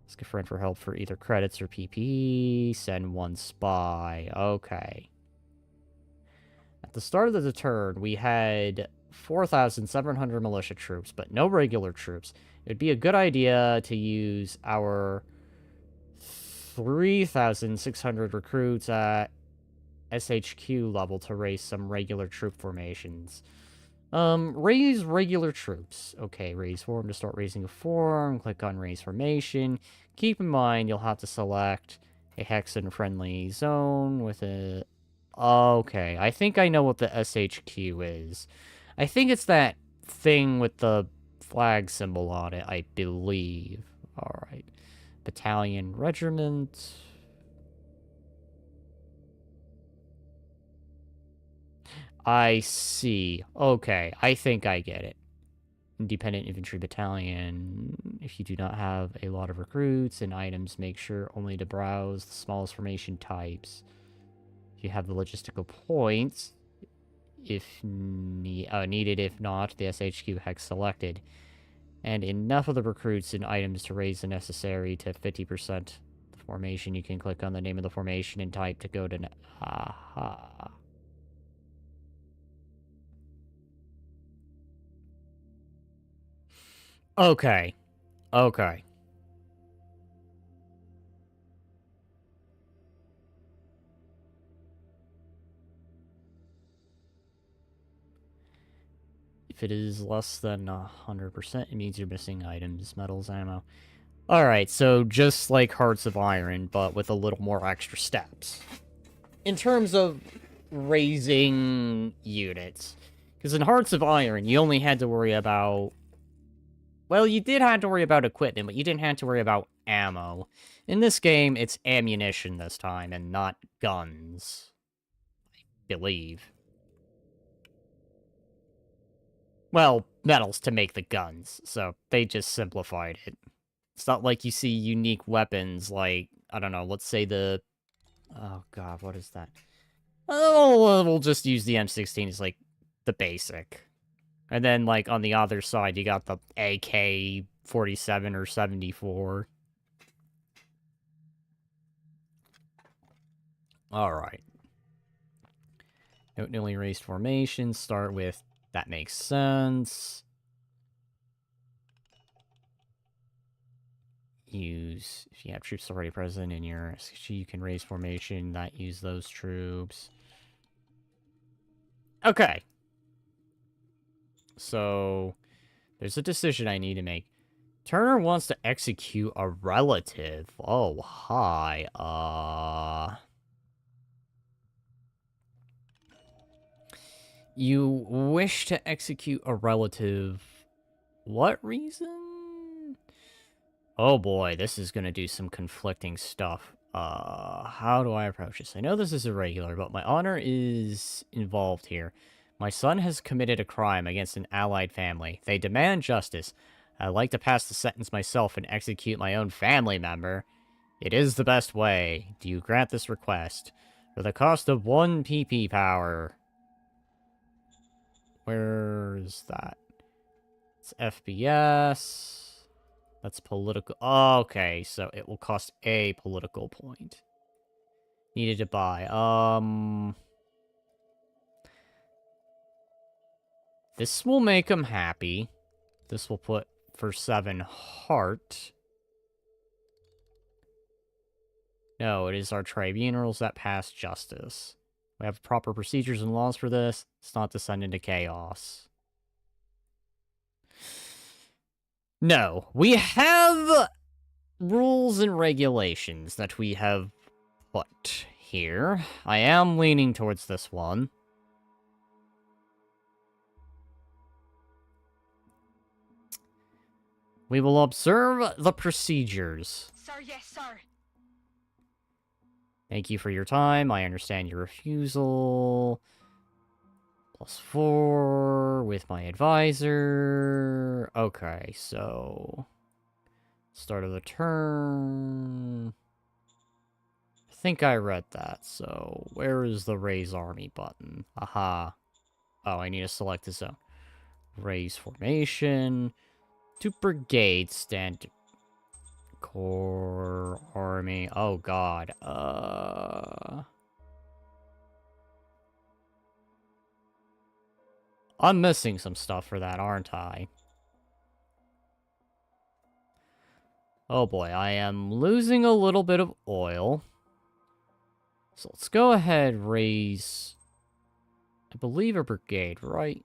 Speaker 1: Ask a friend for help for either credits or PP. Send 1 spy. Okay. At the start of the turn, we had 4,700 militia troops, but no regular troops. It would be a good idea to use our 3,600 recruits at SHQ level to raise some regular troop formations. Raise regular troops. Okay, raise form to start raising a form. Click on raise formation. Keep in mind, you'll have to select a Hexen-friendly zone with a... Okay, I think I know what the SHQ is. I think it's that thing with the flag symbol on it, I believe. Alright. Battalion, regiment... I see. Okay, I think I get it. Independent Infantry Battalion. If you do not have a lot of recruits and items, make sure only to browse the smallest formation types. If you have the logistical points, if needed, if not, the SHQ hex selected. And enough of the recruits and items to raise the necessary to 50% the formation. You can click on the name of the formation and type to go to... Aha. Okay. Okay. If it is less than 100%, it means you're missing items, metals, ammo. Alright, so just like Hearts of Iron, but with a little more extra steps. In terms of raising units. Because in Hearts of Iron, you only had to worry about... Well, you did have to worry about equipment, but you didn't have to worry about ammo. In this game, it's ammunition this time, and not guns. I believe. Well, metals to make the guns, so they just simplified it. It's not like you see unique weapons like, I don't know, let's say the... Oh god, what is that? Oh, we'll just use the M16 as, like, the basic. And then, like, on the other side, you got the AK-47 or 74. Alright. Note newly raised formations start with That makes sense. Use, if you have troops already present in your SG, you can raise formation, not use those troops. Okay. So, there's a decision I need to make. Turner wants to execute a relative. Oh, hi. You wish to execute a relative. What reason? Oh boy, this is gonna do some conflicting stuff. How do I approach this? I know this is irregular, but my honor is involved here. My son has committed a crime against an allied family. They demand justice. I'd like to pass the sentence myself and execute my own family member. It is the best way. Do you grant this request? For the cost of 1 PP power. Where's that? It's FPS. That's political. Oh, okay, so it will cost a political point. Needed to buy. This will make him happy. This will put for 7 heart. No, it is our tribunals that pass justice. We have proper procedures and laws for this. It's not descend into chaos. No, we have rules and regulations that we have put here. I am leaning towards this one. We will observe the procedures.
Speaker 2: Sir, yes, sir.
Speaker 1: Thank you for your time. I understand your refusal. +4 with my advisor. Okay, so... Start of the turn... I think I read that, so... Where is the raise army button? Aha. Oh, I need to select the zone. Raise formation. 2 brigades stand... Core army. Oh, God. I'm missing some stuff for that, aren't I? Oh boy, I am losing a little bit of oil. So let's go ahead, raise... I believe a brigade, right?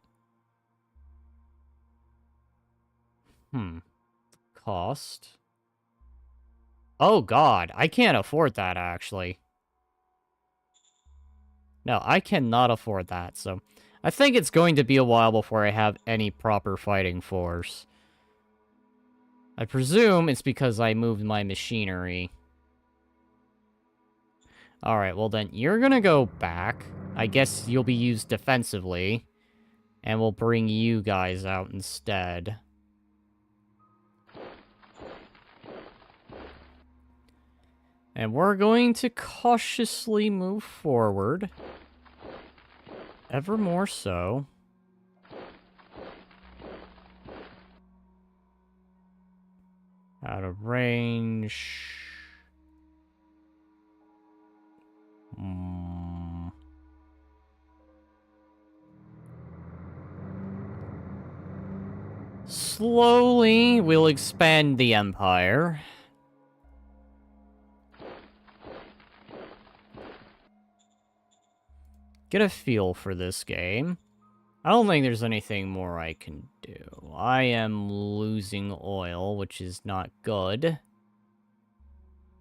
Speaker 1: Cost. Oh god, I can't afford that, actually. No, I cannot afford that, so... I think it's going to be a while before I have any proper fighting force. I presume it's because I moved my machinery. Alright, well then, you're gonna go back. I guess you'll be used defensively. And we'll bring you guys out instead. And we're going to cautiously move forward. Ever more so. Out of range. Slowly, we'll expand the empire. Get a feel for this game. I don't think there's anything more I can do. I am losing oil, which is not good.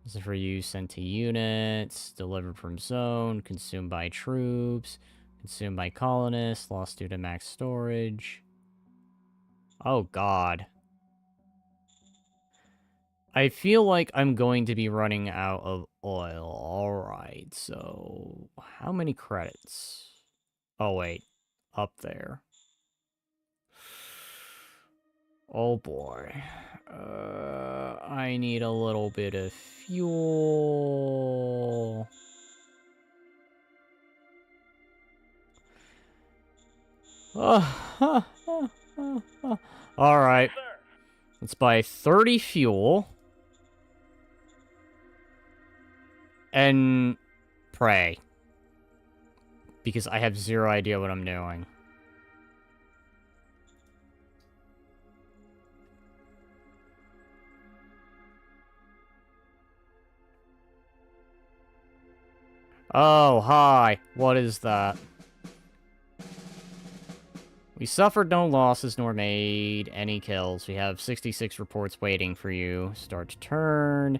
Speaker 1: This is for use sent to units, delivered from zone, consumed by troops, consumed by colonists, lost due to max storage. Oh god. I feel like I'm going to be running out of oil. Alright, so... How many credits? Oh, wait. Up there. Oh, boy. I need a little bit of fuel. Alright. Let's buy 30 fuel. And pray. Because I have zero idea what I'm doing. Oh, hi. What is that? We suffered no losses nor made any kills. We have 66 reports waiting for you. Start turn.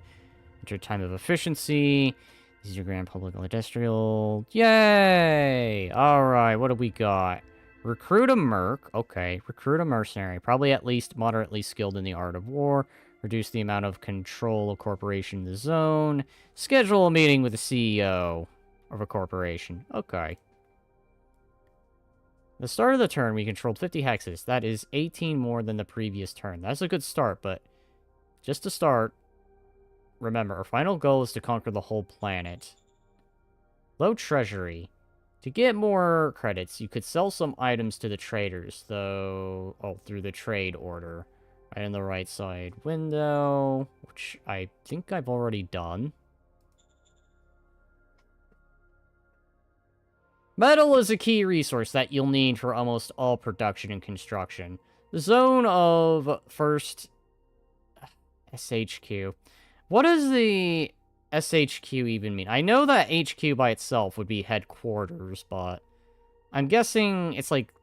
Speaker 1: Enter time of efficiency. This is your grand public industrial. Yay! Alright, what do we got? Recruit a merc. Okay, recruit a mercenary. Probably at least moderately skilled in the art of war. Reduce the amount of control of corporation in the zone. Schedule a meeting with the CEO of a corporation. Okay. The start of the turn, we controlled 50 hexes. That is 18 more than the previous turn. That's a good start, but just to start, remember, our final goal is to conquer the whole planet. Low treasury. To get more credits, you could sell some items to the traders, though... Oh, through the trade order. Right in the right side window, which I think I've already done. Metal is a key resource that you'll need for almost all production and construction. The zone of first SHQ. What does the SHQ even mean? I know that HQ by itself would be headquarters, but I'm guessing it's like...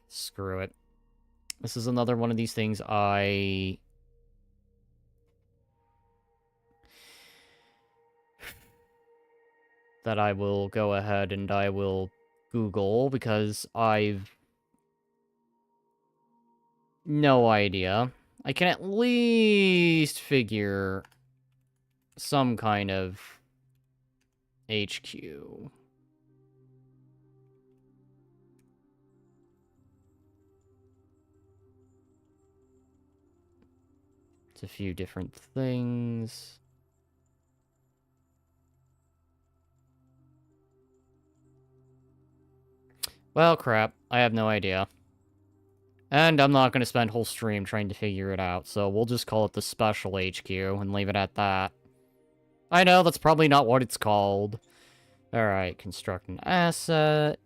Speaker 1: screw it. This is another one of these things that I will go ahead and I will Google, because I've no idea. I can at least figure some kind of HQ. It's a few different things. Well, crap. I have no idea. And I'm not going to spend whole stream trying to figure it out, so we'll just call it the Special HQ and leave it at that. I know, that's probably not what it's called. Alright, construct an asset.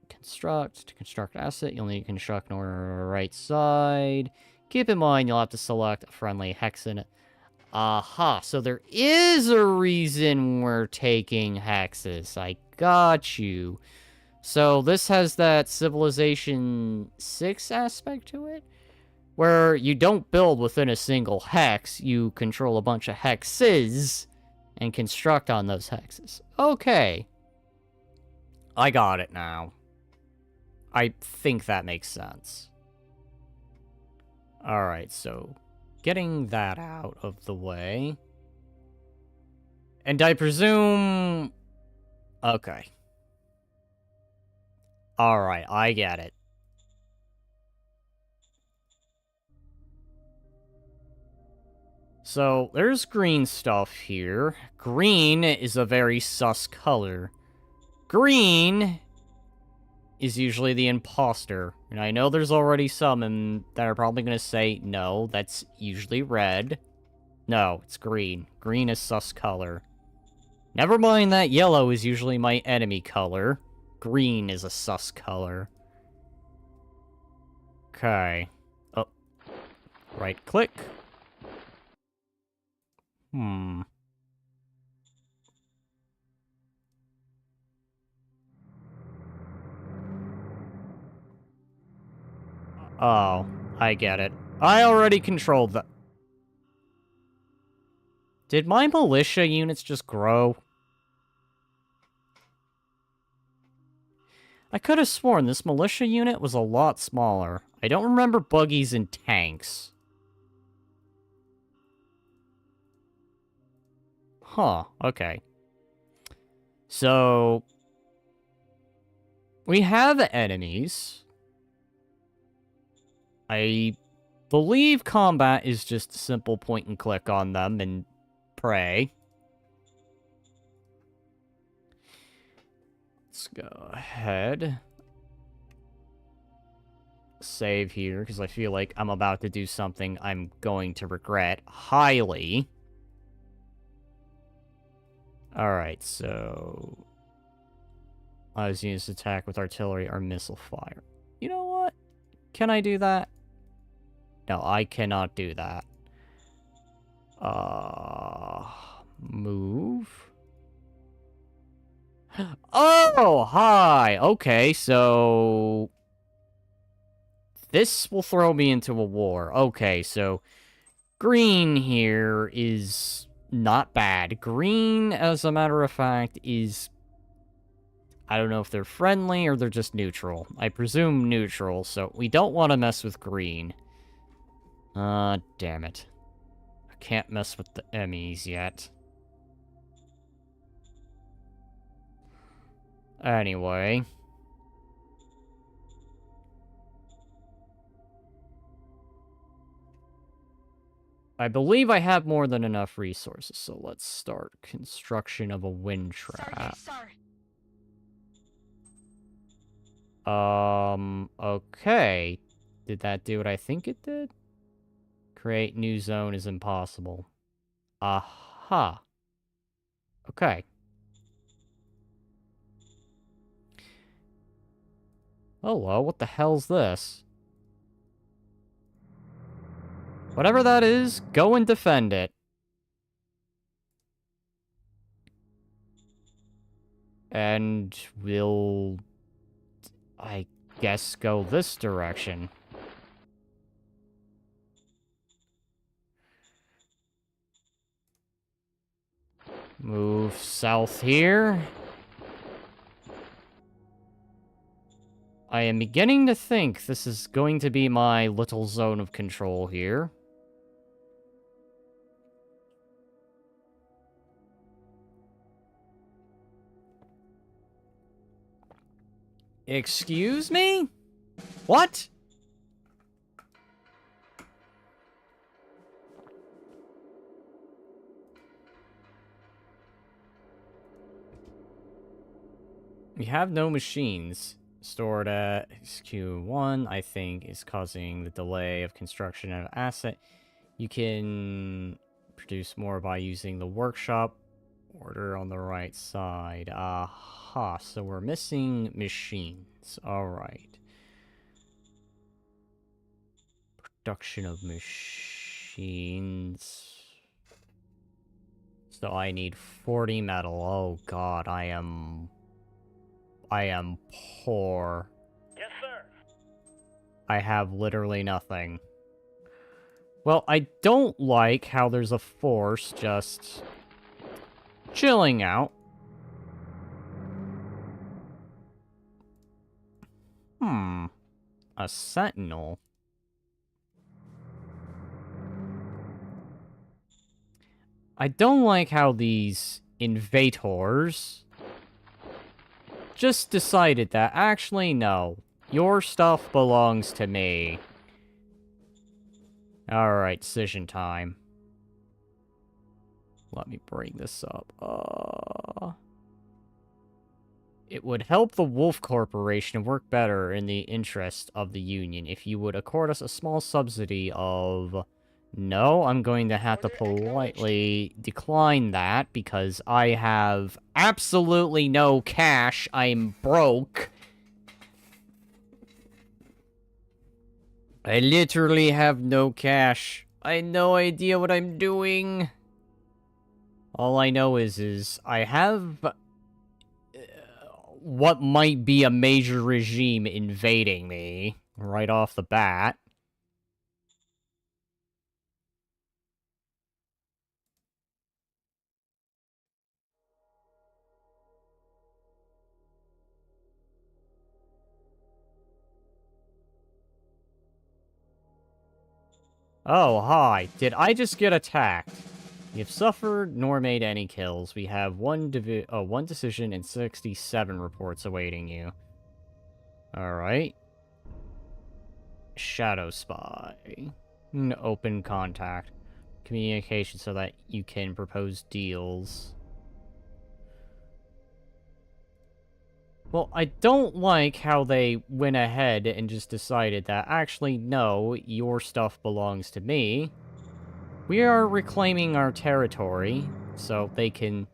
Speaker 1: To construct asset, you'll need to construct on the right side. Keep in mind, you'll have to select a friendly hexen. Aha, so there is a reason we're taking hexes. I got you. So this has that Civilization 6 aspect to it, where you don't build within a single hex, you control a bunch of hexes and construct on those hexes. Okay. I got it now. I think that makes sense. Alright, so getting that out of the way. And I presume... Okay. Alright, I get it. So, there's green stuff here. Green is a very sus color. Green is usually the imposter. And I know there's already some that are probably going to say, no, that's usually red. No, it's green. Green is sus color. Never mind that yellow is usually my enemy color. Green is a sus color. Okay. Oh. Right click. Oh, I get it. I already controlled that. Did my militia units just grow? I could have sworn this militia unit was a lot smaller. I don't remember buggies and tanks. Huh, okay. So... we have enemies. I believe combat is just a simple point and click on them and pray. Let's go ahead. Save here, because I feel like I'm about to do something I'm going to regret highly. Alright, so... allows units to attack with artillery or missile fire. You know what? Can I do that? No, I cannot do that. Move. Oh, hi. Okay, so... This will throw me into a war. Okay, so... Green here is not bad. Green, as a matter of fact, is... I don't know if they're friendly or they're just neutral. I presume neutral, so we don't want to mess with green. Damn it. I can't mess with the Emmys yet. Anyway. I believe I have more than enough resources, so let's start construction of a wind trap. Okay. Did that do what I think it did? Create new zone is impossible. Aha. Okay. Hello, what the hell's this? Whatever that is, go and defend it. And we'll... I guess go this direction. Move south here. I am beginning to think this is going to be my little zone of control here. Excuse me? What? We have no machines stored at Q1, I think, is causing the delay of construction of asset. You can produce more by using the workshop order on the right side. Aha, so we're missing machines. Alright. Production of machines. So I need 40 metal. Oh god, I am poor.
Speaker 2: Yes, sir.
Speaker 1: I have literally nothing. Well, I don't like how there's a force just chilling out. A sentinel. I don't like how these invaders just decided that, actually, no. Your stuff belongs to me. Alright, decision time. Let me bring this up. It would help the Wolf Corporation work better in the interest of the Union if you would accord us a small subsidy of... No, I'm going to have to politely decline that because I have absolutely no cash. I'm broke. I literally have no cash. I have no idea what I'm doing. All I know is I have what might be a major regime invading me right off the bat. Oh, hi. Did I just get attacked? You've suffered nor made any kills. We have one decision and 67 reports awaiting you. Alright. Shadow Spy. Open contact. Communication so that you can propose deals. Well, I don't like how they went ahead and just decided that, actually, no, your stuff belongs to me. We are reclaiming our territory, so they can...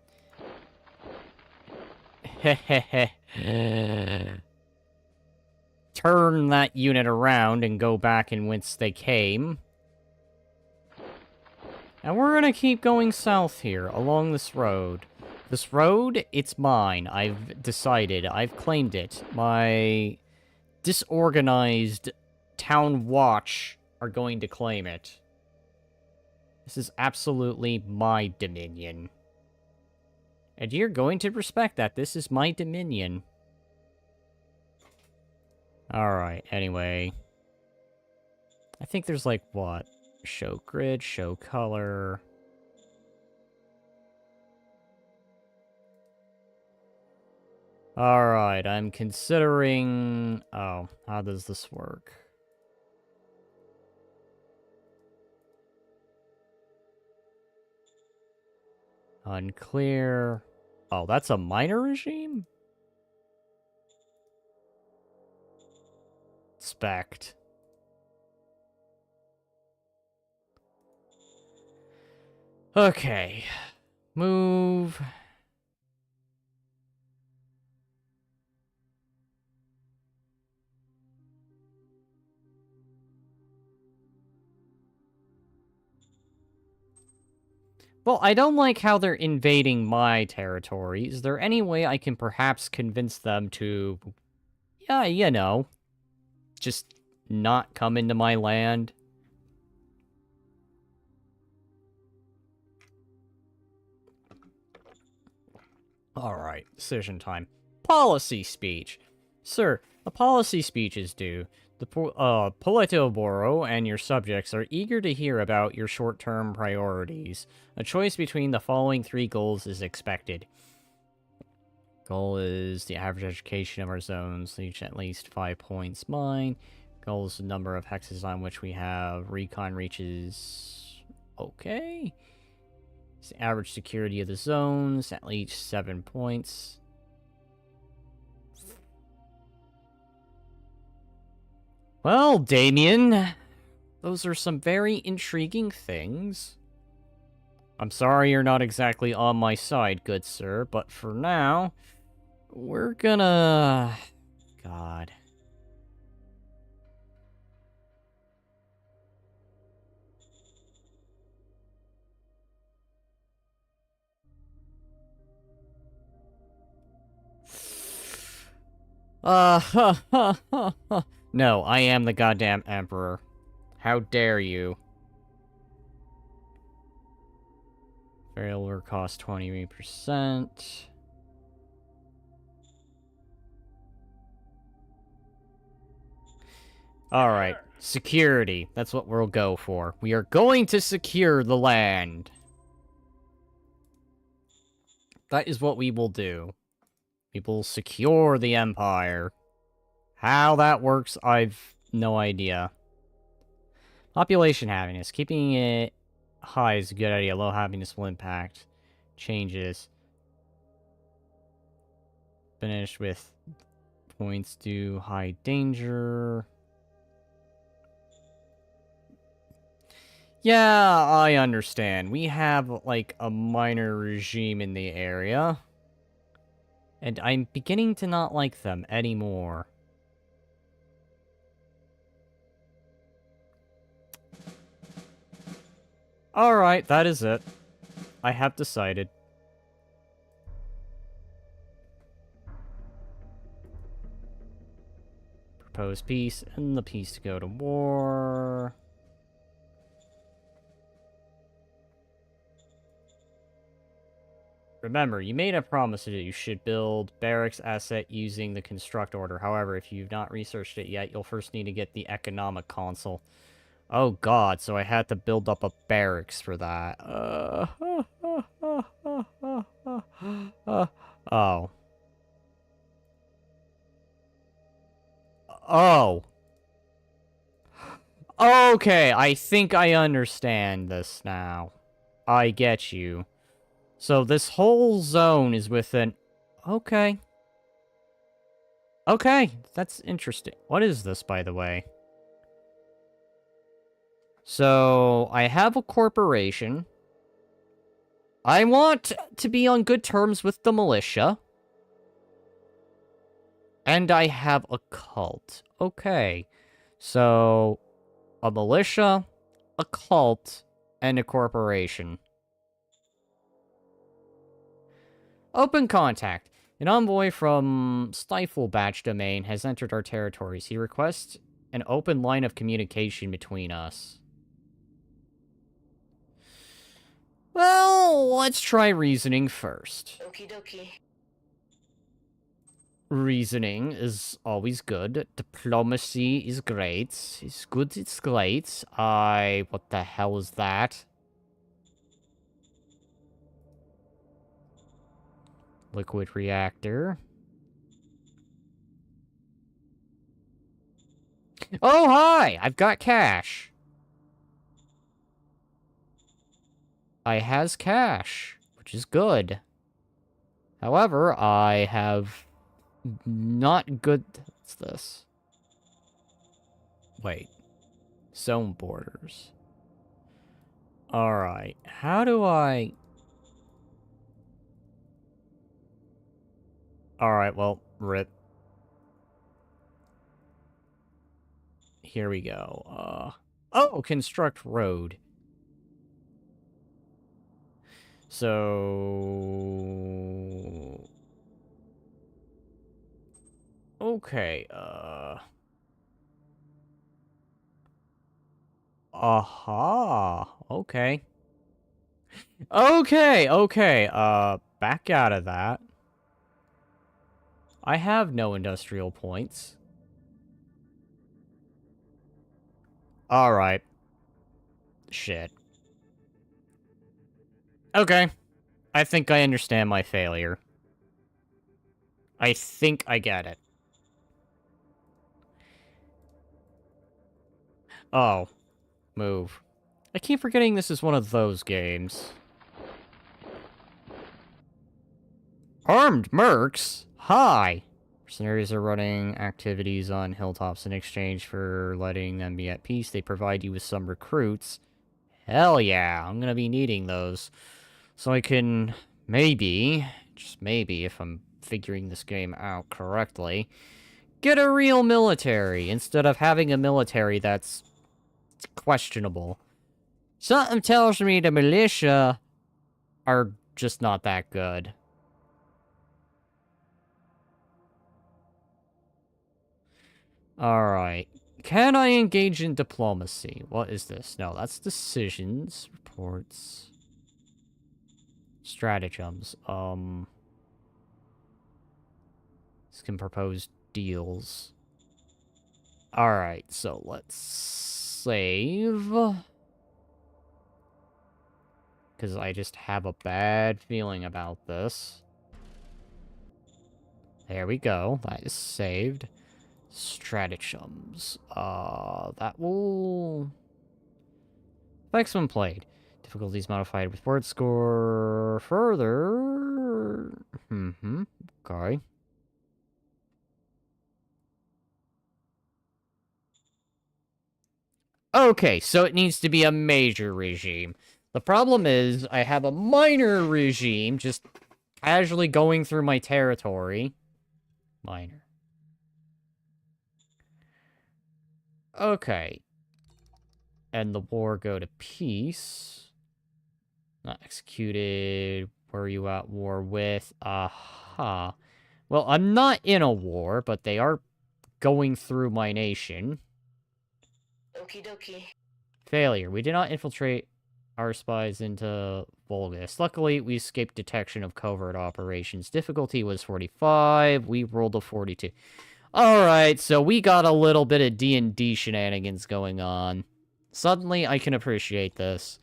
Speaker 1: turn that unit around and go back in whence they came. And we're gonna keep going south here, along this road. This road, it's mine. I've decided. I've claimed it. My disorganized town watch are going to claim it. This is absolutely my dominion. And you're going to respect that. This is my dominion. Alright, anyway. I think there's like, what? Show grid, show color. Alright, I'm considering... Oh, how does this work? Unclear. Oh, that's a minor regime? Spect. Okay. Move. Well, I don't like how they're invading my territory. Is there any way I can perhaps convince them to... Yeah, you know... just not come into my land? Alright, decision time. Policy speech. Sir, a policy speech is due. The Politoboro and your subjects are eager to hear about your short-term priorities. A choice between the following 3 goals is expected. Goal is the average education of our zones, reach at least 5 points mine. Goal is the number of hexes on which we have. Recon reaches... okay. It's the average security of the zones, at least 7 points. Well, Damien, those are some very intriguing things. I'm sorry you're not exactly on my side, good sir, but for now, we're gonna... God. No, I am the goddamn emperor. How dare you? Failure cost 20%. Alright, security. That's what we'll go for. We are going to secure the land. That is what we will do. We will secure the empire. How that works, I've no idea. Population happiness. Keeping it high is a good idea. Low happiness will impact changes. Finish with points due high danger. Yeah, I understand. We have, like, a minor regime in the area. And I'm beginning to not like them anymore. Alright, that is it. I have decided. Propose peace, and the peace to go to war. Remember, you made a promise that you should build barracks asset using the construct order. However, if you've not researched it yet, you'll first need to get the economic console. Oh god, so I had to build up a barracks for that. Oh. Oh. Okay, I think I understand this now. I get you. So this whole zone is within... Okay. Okay, that's interesting. What is this, by the way? So, I have a corporation. I want to be on good terms with the militia. And I have a cult. Okay. So, a militia, a cult, and a corporation. Open contact. An envoy from Stifle Batch domain has entered our territories. He requests an open line of communication between us. Well, let's try reasoning first.
Speaker 2: Okie dokie.
Speaker 1: Reasoning is always good. Diplomacy is great. It's good, it's great. What the hell is that? Liquid reactor. Oh, hi! I've got cash. I has cash, which is good. However, I have not good... What's this? Wait. Zone borders. Alright. How do I... Alright, well, rip. Here we go. Oh, construct road. So... Okay, Aha. Okay. Okay, back out of that. I have no industrial points. Alright. Shit. Okay. I think I understand my failure. I think I get it. Oh. Move. I keep forgetting this is one of those games. Armed mercs? Hi! Mercenaries are running activities on hilltops in exchange for letting them be at peace. They provide you with some recruits. Hell yeah, I'm gonna be needing those. So I can, maybe, just maybe, if I'm figuring this game out correctly, get a real military instead of having a military that's questionable. Something tells me the militia are just not that good. Alright. Can I engage in diplomacy? What is this? No, that's decisions, reports, stratagems. This can propose deals. Alright, so let's save. Because I just have a bad feeling about this. There we go. That is saved. Stratagems. That will... Effects when played. Difficulties modified with word score. Further... Okay. Okay, so it needs to be a major regime. The problem is, I have a minor regime just casually going through my territory. Minor. Okay. And the war go to peace. Not executed. Were you at war with? Aha. Well, I'm not in a war, but they are going through my nation.
Speaker 2: Okie dokie.
Speaker 1: Failure. We did not infiltrate our spies into Volgas. Luckily, we escaped detection of covert operations. Difficulty was 45. We rolled a 42. Alright, so we got a little bit of D&D shenanigans going on. Suddenly, I can appreciate this.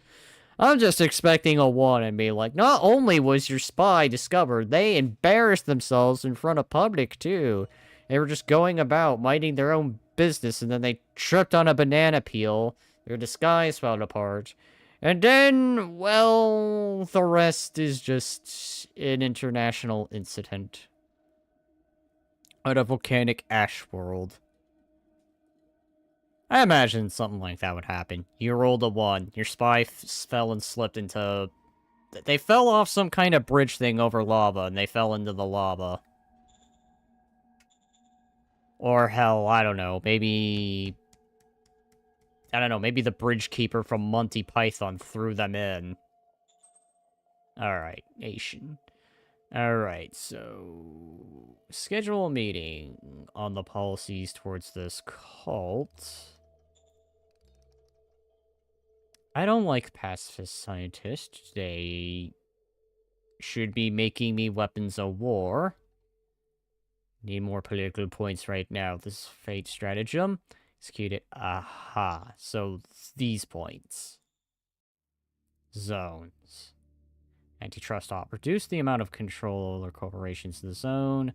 Speaker 1: I'm just expecting a 1 and be like, not only was your spy discovered, they embarrassed themselves in front of public, too. They were just going about, minding their own business, and then they tripped on a banana peel. Their disguise fell apart. And then, well, the rest is just an international incident. At a volcanic ash world. I imagine something like that would happen. You rolled a 1. Your spy fell and slipped into... They fell off some kind of bridge thing over lava, and they fell into the lava. Or hell, I don't know, maybe... I don't know, maybe the bridge keeper from Monty Python threw them in. Alright, nation. Alright, so... Schedule a meeting on the policies towards this cult. I don't like pacifist scientists. They should be making me weapons of war. Need more political points right now. This fate stratagem. Execute it. Aha. So these points. Zones. Antitrust op. Reduce the amount of control or corporations in the zone.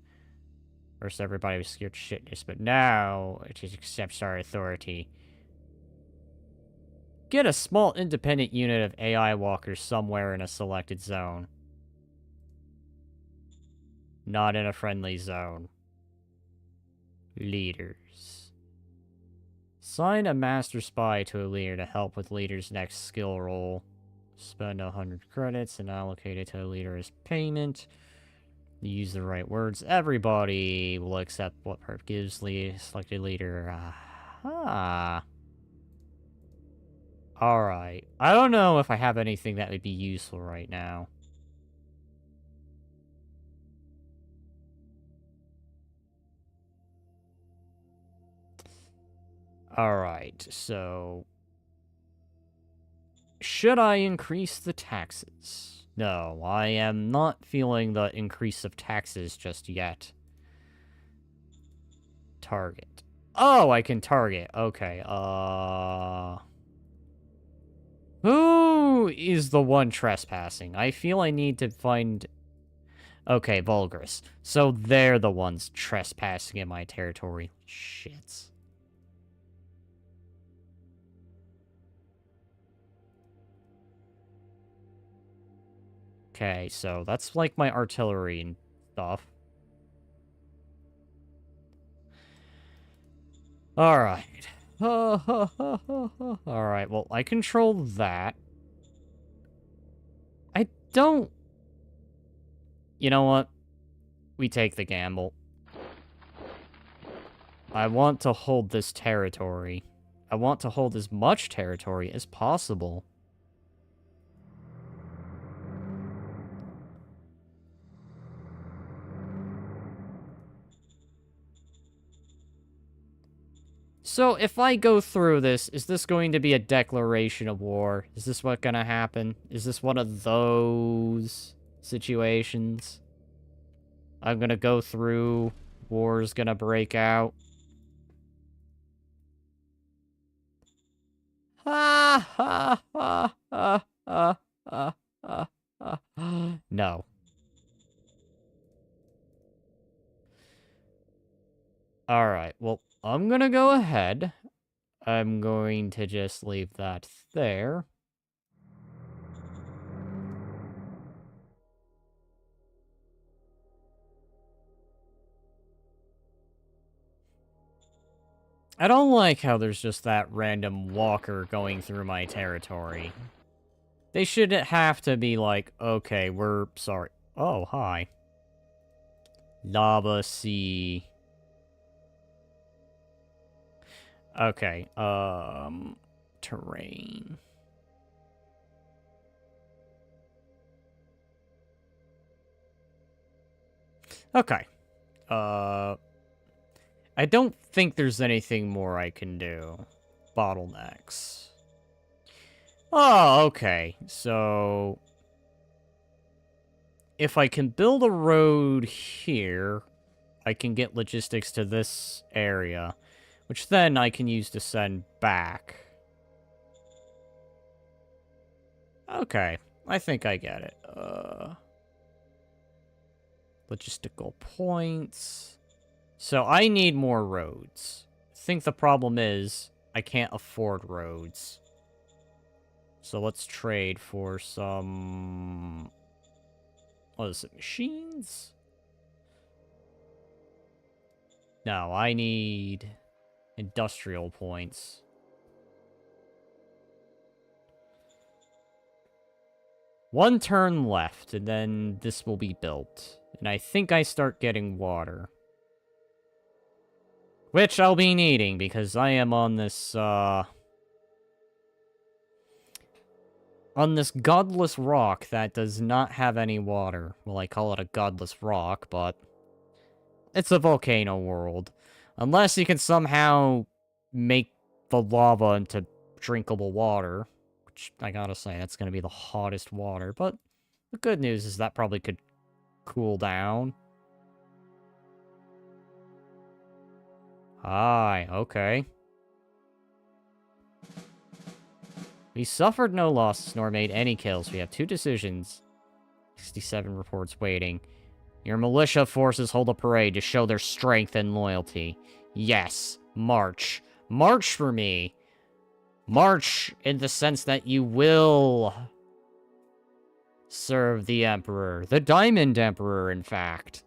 Speaker 1: First, everybody was scared shitless, but now it just accepts our authority. Get a small independent unit of AI walkers somewhere in a selected zone. Not in a friendly zone. Leaders. Assign a master spy to a leader to help with leader's next skill roll. Spend 100 credits and allocate it to the leader as payment. Use the right words. Everybody will accept what perp gives selected leader. Aha. Alright. I don't know if I have anything that would be useful right now. Alright, so... Should I increase the taxes? No, I am not feeling the increase of taxes just yet. Target. Oh, I can target. Okay, who is the one trespassing? I feel I need to find... Okay, Vulgarus. So they're the ones trespassing in my territory. Shits. Okay, so that's like my artillery and stuff. Alright. Alright, well, I control that. I don't... You know what? We take the gamble. I want to hold this territory. I want to hold as much territory as possible. So, if I go through this, is this going to be a declaration of war? Is this what's gonna happen? Is this one of those situations? I'm gonna go through, war's gonna break out. No. Alright, well, I'm gonna go ahead. I'm going to just leave that there. I don't like how there's just that random walker going through my territory. They shouldn't have to be like, okay, we're sorry. Oh, hi. Lava Sea. Okay, terrain. Okay. I don't think there's anything more I can do. Bottlenecks. Oh, okay. So... if I can build a road here, I can get logistics to this area, which then I can use to send back. Okay, I think I get it. Logistical points. So I need more roads. I think the problem is I can't afford roads. So let's trade for some... what is it, machines? No, I need industrial points. One turn left, and then this will be built. And I think I start getting water. Which I'll be needing, because I am on this, On this godless rock that does not have any water. Well, I call it a godless rock, but it's a volcano world. Unless you can somehow make the lava into drinkable water. Which, I gotta say, that's gonna be the hottest water. But the good news is that probably could cool down. Aye, okay. We suffered no losses nor made any kills. We have 2 decisions. 67 reports waiting. Your militia forces hold a parade to show their strength and loyalty. Yes, march. March for me. March in the sense that you will serve the Emperor. The Diamond Emperor, in fact.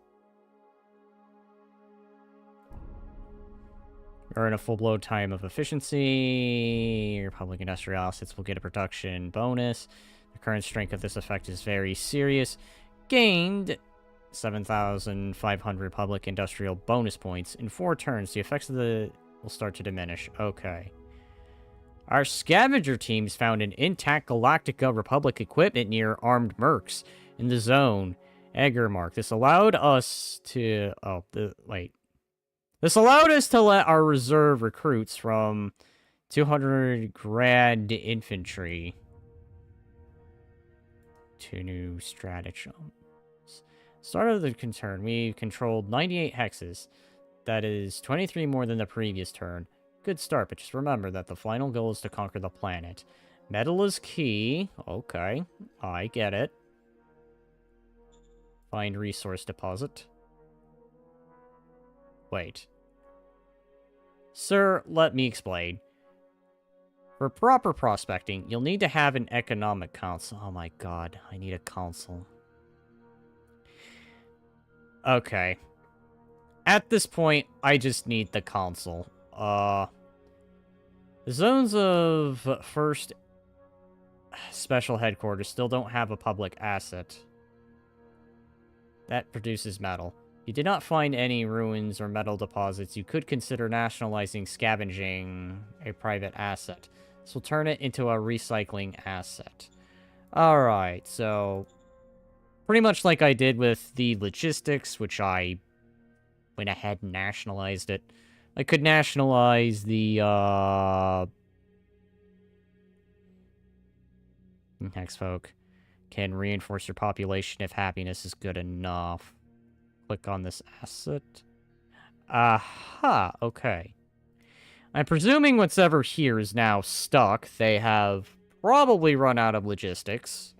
Speaker 1: Earn a full blow time of efficiency. Your public industrial assets will get a production bonus. The current strength of this effect is very serious. Gained 7,500 public industrial bonus points. In 4 turns, the effects of the will start to diminish. Okay. Our scavenger teams found an intact Galactica Republic equipment near armed mercs in the zone. Egger mark. This allowed us to... Oh, wait. This allowed us to let our reserve recruits from 200 grad infantry to new stratagems. Start of the turn, we controlled 98 hexes. That is 23 more than the previous turn. Good start, but just remember that the final goal is to conquer the planet. Metal is key. Okay, I get it. Find resource deposit. Wait. Sir, let me explain. For proper prospecting, you'll need to have an economic council. Oh my god, I need a council. Okay. At this point, I just need the council. The zones of first special headquarters still don't have a public asset. That produces metal. If you did not find any ruins or metal deposits, you could consider nationalizing scavenging a private asset. This will turn it into a recycling asset. Alright, so... pretty much like I did with the logistics, which I went ahead and nationalized it. I could nationalize the, Hexfolk can reinforce your population if happiness is good enough. Click on this asset. Aha, okay. I'm presuming what's ever here is now stuck. They have probably run out of logistics.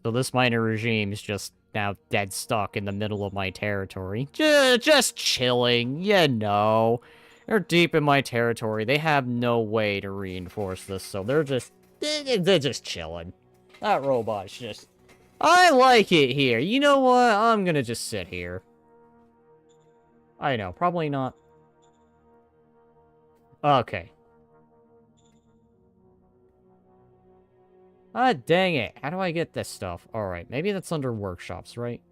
Speaker 1: So this minor regime is just now dead stuck in the middle of my territory. Just chilling, you know. They're deep in my territory. They have no way to reinforce this, so they're just chilling. That robot's just... I like it here. You know what? I'm gonna just sit here. I know, probably not. Okay. Ah, dang it. How do I get this stuff? Alright, maybe that's under workshops, right?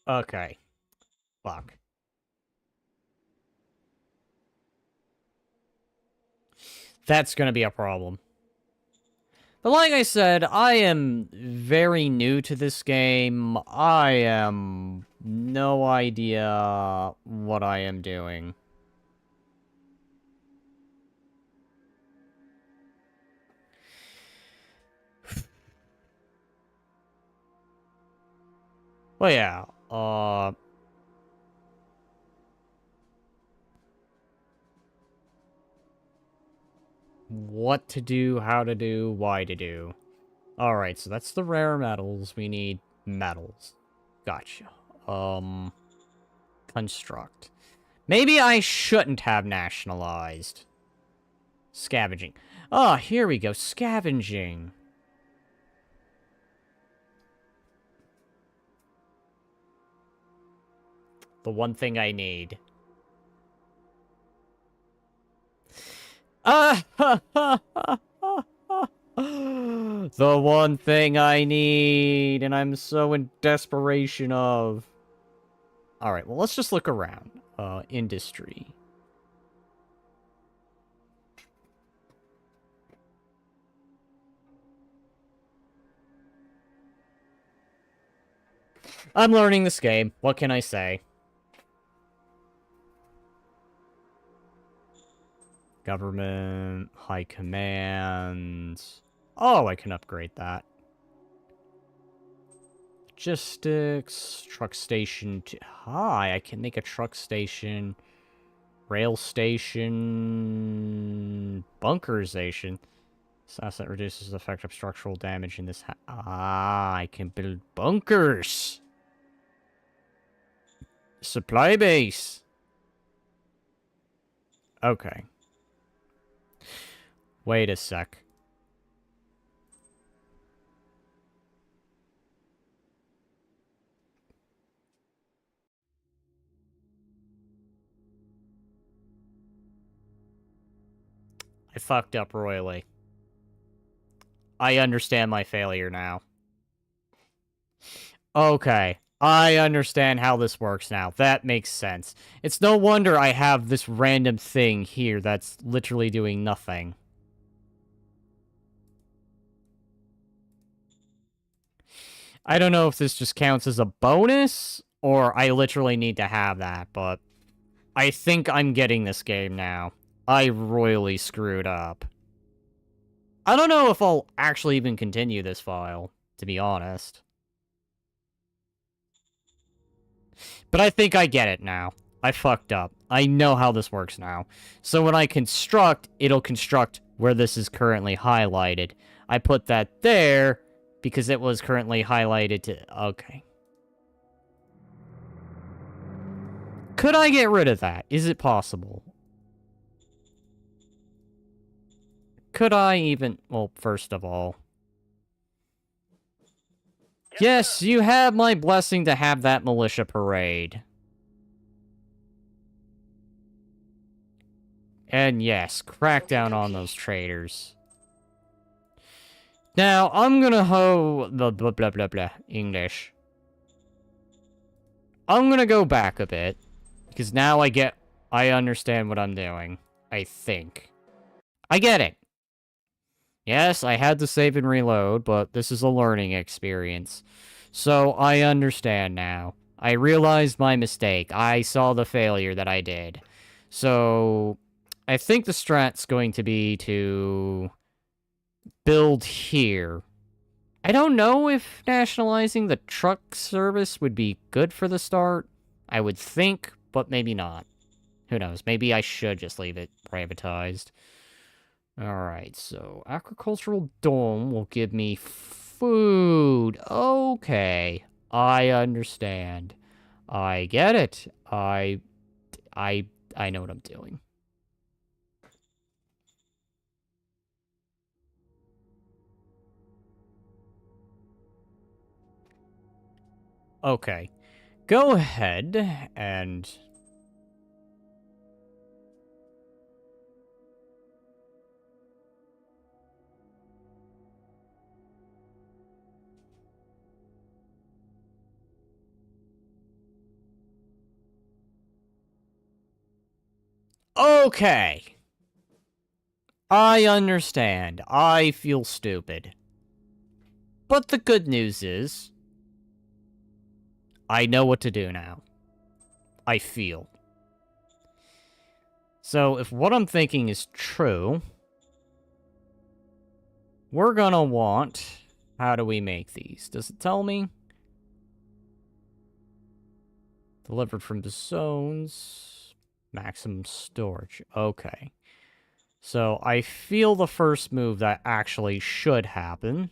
Speaker 1: Okay. Fuck. That's gonna be a problem. But like I said, I am very new to this game. I am no idea what I am doing. Well, yeah, what to do, how to do, why to do. Alright, so that's the rare metals. We need metals. Gotcha. Construct. Maybe I shouldn't have nationalized. Scavenging. Oh, here we go. Scavenging. The one thing I need. The one thing I need, and I'm so in desperation of. Alright, well, let's just look around. Industry. I'm learning this game. What can I say? Government, high command. Oh, I can upgrade that. Logistics, truck station. Hi, I can make a truck station, rail station, bunkerization. This asset reduces the effect of structural damage in this. I can build bunkers. Supply base. Okay. Wait a sec. I fucked up royally. I understand my failure now. Okay. I understand how this works now. That makes sense. It's no wonder I have this random thing here that's literally doing nothing. I don't know if this just counts as a bonus, or I literally need to have that, but I think I'm getting this game now. I royally screwed up. I don't know if I'll actually even continue this file, to be honest. But I think I get it now. I fucked up. I know how this works now. So when I construct, it'll construct where this is currently highlighted. I put that there because it was currently highlighted to... Okay. Could I get rid of that? Is it possible? Could I even... Well, first of all... Yes, you have my blessing to have that militia parade. And yes, crack down on those traitors. Now, I'm gonna the blah blah blah blah English. I'm gonna go back a bit. Because now I understand what I'm doing. I think. I get it. Yes, I had to save and reload, but this is a learning experience. So I understand now. I realized my mistake. I saw the failure that I did. So I think the strat's going to be to build here. I don't know if nationalizing the truck service would be good for the start. I would think, but maybe not. Who knows? Maybe I should just leave it privatized. Alright, so agricultural dome will give me food. Okay, I understand. I get it. I know what I'm doing. Okay, go ahead and... Okay. I understand. I feel stupid. But the good news is... I know what to do now. I feel. So, if what I'm thinking is true... We're gonna want... How do we make these? Does it tell me? Delivered from the zones. Maximum storage. Okay. So, I feel the first move that actually should happen...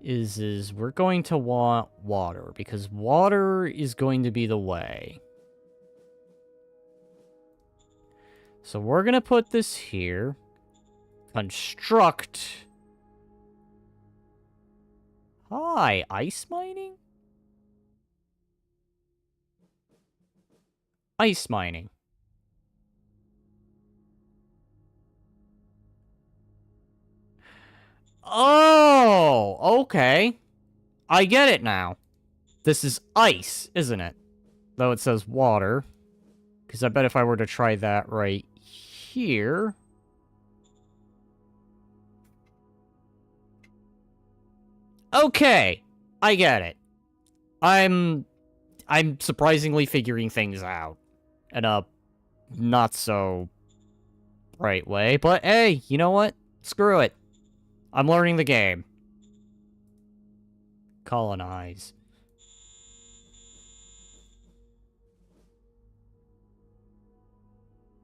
Speaker 1: is we're going to want water, because water is going to be the way. So we're going to put this here. Construct. Hi, ice mining? Ice mining. Oh, okay. I get it now. This is ice, isn't it? Though it says water. Because I bet if I were to try that right here... Okay, I get it. I'm surprisingly figuring things out in a not so right way, but hey, you know what? Screw it. I'm learning the game. Colonize.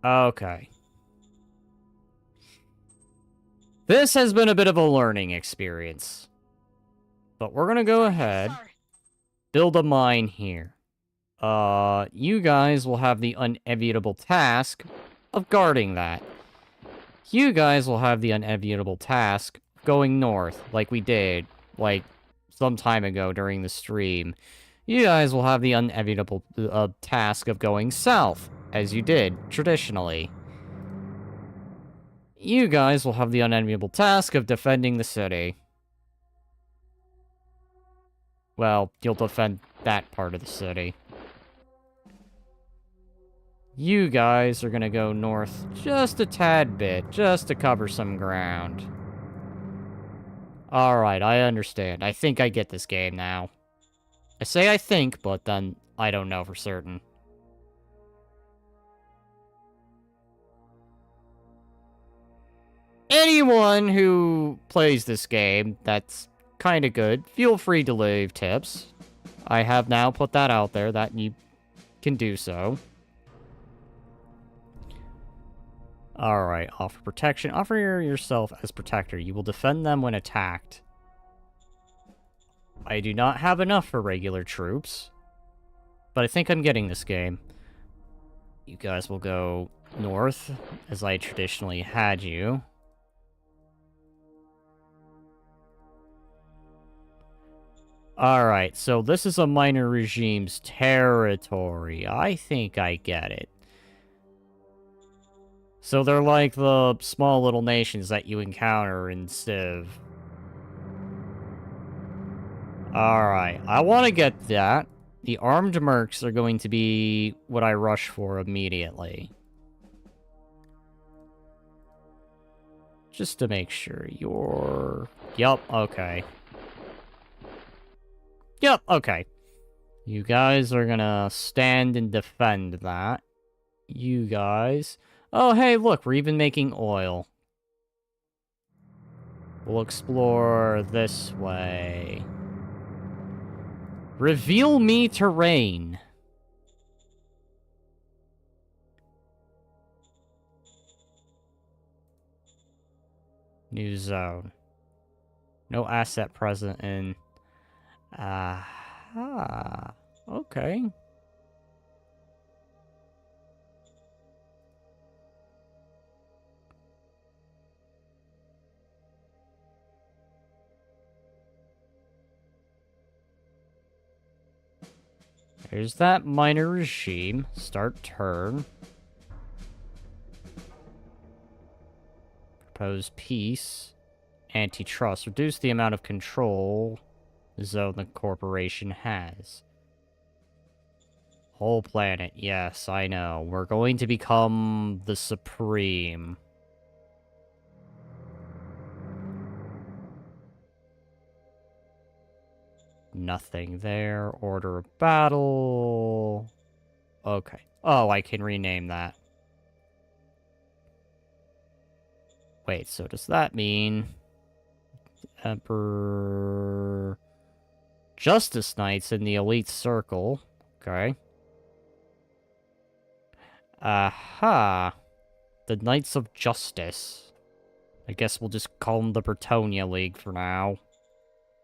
Speaker 1: Okay. This has been a bit of a learning experience. But we're gonna go ahead, build a mine here. You guys will have the unenviable task of guarding that. You guys will have the unenviable task of going north, like we did, like, some time ago during the stream. You guys will have the unenviable task of going south, as you did, traditionally. You guys will have the unenviable task of defending the city. Well, you'll defend that part of the city. You guys are gonna go north just a tad bit, just to cover some ground. Alright, I understand. I think I get this game now. I say I think, but then I don't know for certain. Anyone who plays this game that's kinda good, feel free to leave tips. I have now put that out there that you can do so. Alright, offer protection. Offer yourself as protector. You will defend them when attacked. I do not have enough for regular troops. But I think I'm getting this game. You guys will go north, as I traditionally had you. Alright, so this is a minor regime's territory. I think I get it. So they're like the small little nations that you encounter in Civ. Alright, I want to get that. The armed mercs are going to be what I rush for immediately. Just to make sure you're... Yup, okay. Yup, okay. You guys are gonna stand and defend that. You guys... Oh, hey, look, we're even making oil. We'll explore this way. Reveal me terrain. New zone. No asset present in... Aha. Okay. There's that minor regime. Start turn. Propose peace. Antitrust. Reduce the amount of control the zone the corporation has. Whole planet. Yes, I know. We're going to become the Supreme. Nothing there. Order of battle. Okay. Oh, I can rename that. Wait, so does that mean... Emperor... Justice Knights in the Elite Circle. Okay. Aha. The Knights of Justice. I guess we'll just call them the Bretonia League for now.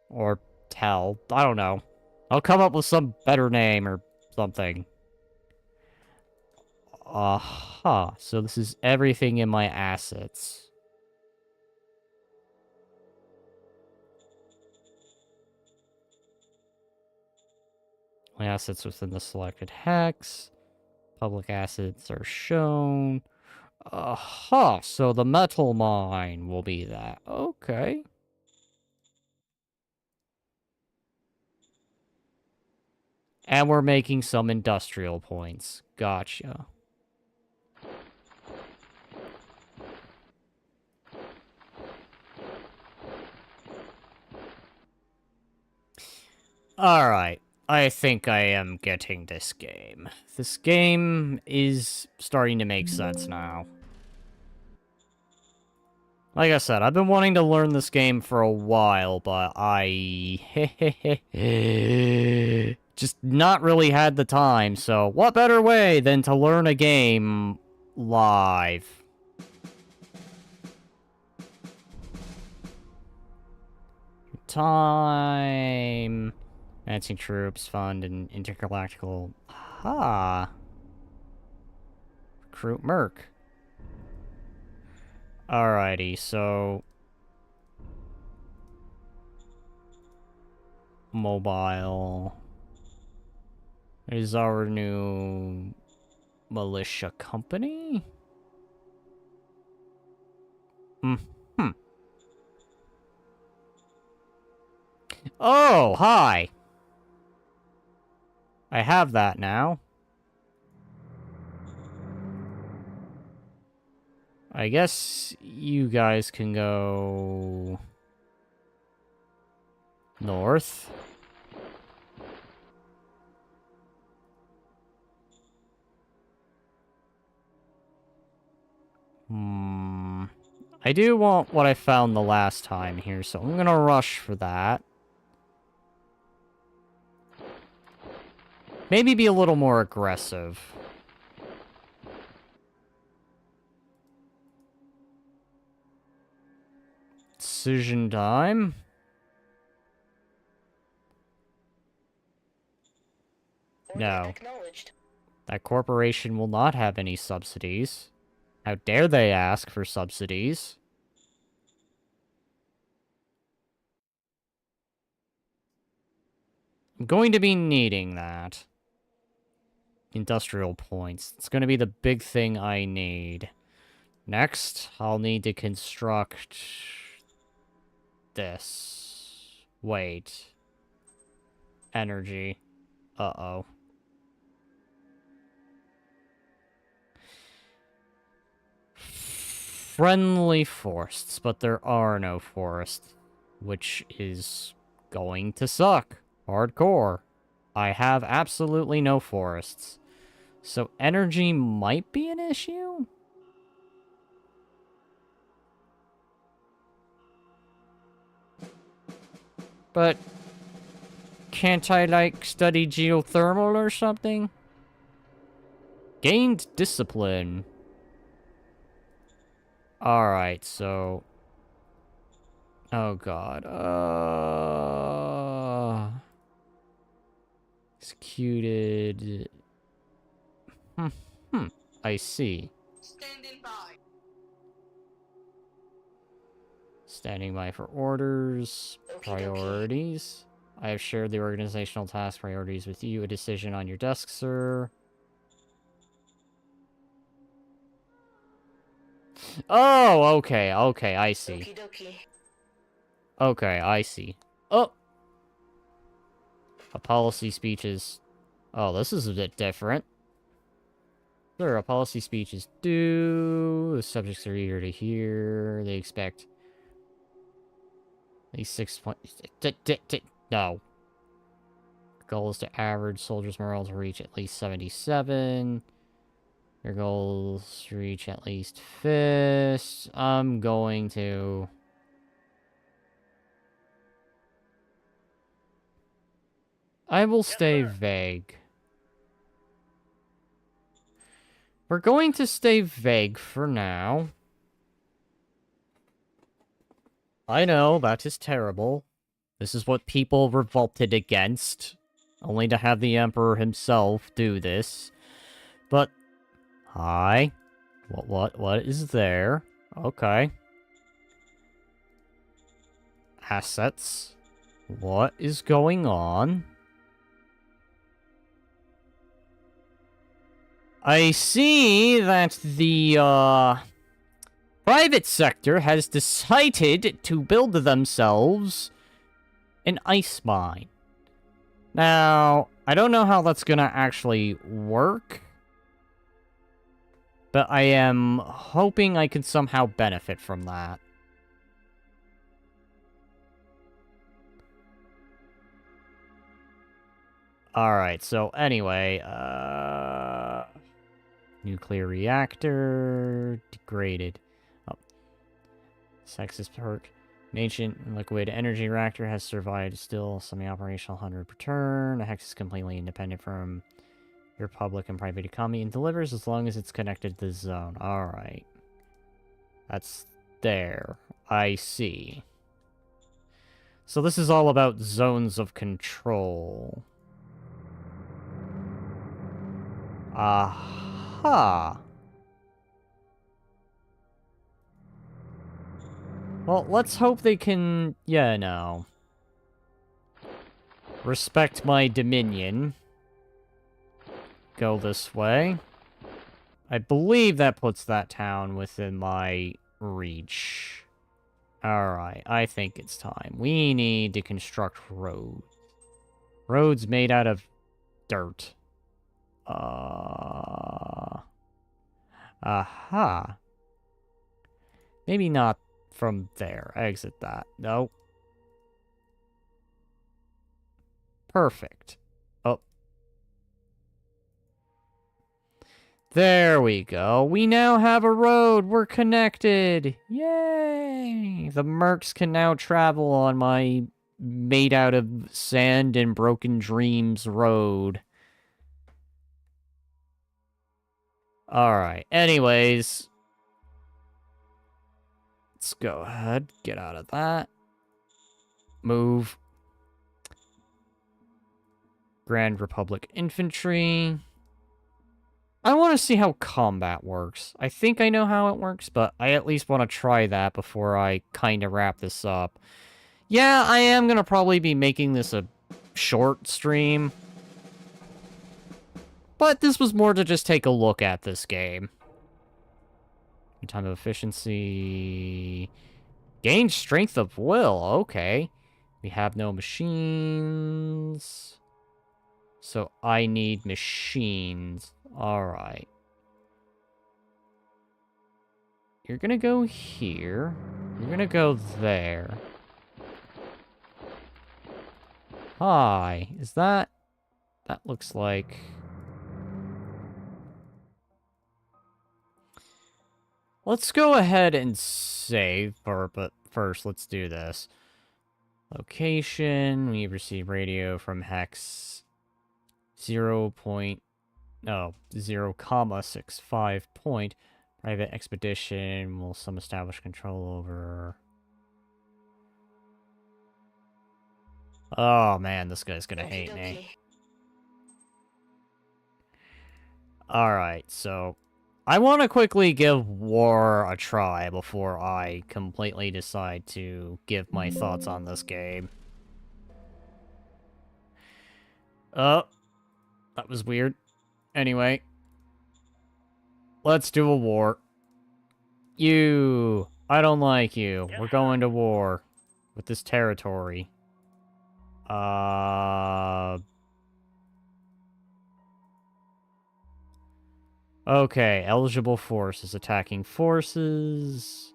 Speaker 1: Or Tell. I don't know. I'll come up with some better name or something. Aha. So this is everything in my assets. My assets within the selected hex. Public assets are shown. Aha, so the metal mine will be that. Okay. And we're making some industrial points. Gotcha. Alright. I think I am getting this game. This game is starting to make sense now. Like I said, I've been wanting to learn this game for a while, but I... just not really had the time, so what better way than to learn a game live? Time... Advancing troops, fund, and intergalactical... Ah. Recruit Merc. Alrighty, so... Mobile... is our new... militia company? Oh, hi! I have that now. I guess you guys can go... north. I do want what I found the last time here, so I'm gonna rush for that. Maybe be a little more aggressive. Decision time. No. That corporation will not have any subsidies. How dare they ask for subsidies? I'm going to be needing that. Industrial points. It's going to be the big thing I need. Next, I'll need to construct... this. Wait. Energy. Uh-oh. Friendly forests, but there are no forests, which is going to suck. Hardcore. I have absolutely no forests. So energy might be an issue? But can't I, like, study geothermal or something? Gained discipline. Alright, so... oh god. Executed... I see.
Speaker 2: Standing by.
Speaker 1: Standing by for orders. Priorities. I have shared the organizational task priorities with you. A decision on your desk, sir. Oh, okay, okay, I see. Okay, I see. Oh! A policy speech is... oh, this is a bit different. Sure, a policy speech is due. The subjects are eager to hear. They expect... these 6 points... no. Goal is to average soldiers' morale to reach at least 77. Your goal is to reach at least fist. I'm going to... I will stay vague. We're going to stay vague for now. I know, that is terrible. This is what people revolted against. Only to have the Emperor himself do this. But... hi. What is there? Okay. Assets. What is going on? I see that the, private sector has decided to build themselves an ice mine. Now, I don't know how that's gonna actually work, but I am hoping I can somehow benefit from that. Alright, so anyway, nuclear reactor, degraded. Oh, sexist perk. An ancient liquid energy reactor has survived, still semi-operational, 100 per turn. The hex is completely independent from your public and private economy and delivers as long as it's connected to the zone. Alright. That's there. I see. So this is all about zones of control. Aha. Well, let's hope they can, yeah, no. Respect my dominion. Go this way. I believe that puts that town within my reach. Alright, I think it's time. We need to construct roads. Roads made out of dirt. Aha. Maybe not from there. Exit that. No. Perfect. Oh. There we go. We now have a road. We're connected. Yay! The mercs can now travel on my made out of sand and broken dreams road. Alright. Anyways. Let's go ahead. Get out of that. Move. Grand Republic Infantry. I want to see how combat works. I think I know how it works, but I at least want to try that before I kind of wrap this up. Yeah, I am going to probably be making this a short stream. But this was more to just take a look at this game. Time of efficiency. Gain strength of will. Okay. We have no machines. So I need machines. Alright. You're gonna go here. You're gonna go there. Hi. Is that... That looks like... Let's go ahead and save, but first let's do this. Location. We receive radio from Hex 0.65 point. Private expedition will some establish control over... Oh man, this guy's gonna hate me. Alright, so... I want to quickly give war a try before I completely decide to give my thoughts on this game. Oh, that was weird. Anyway, let's do a war. You, I don't like you. We're going to war with this territory. Okay, eligible forces, attacking forces.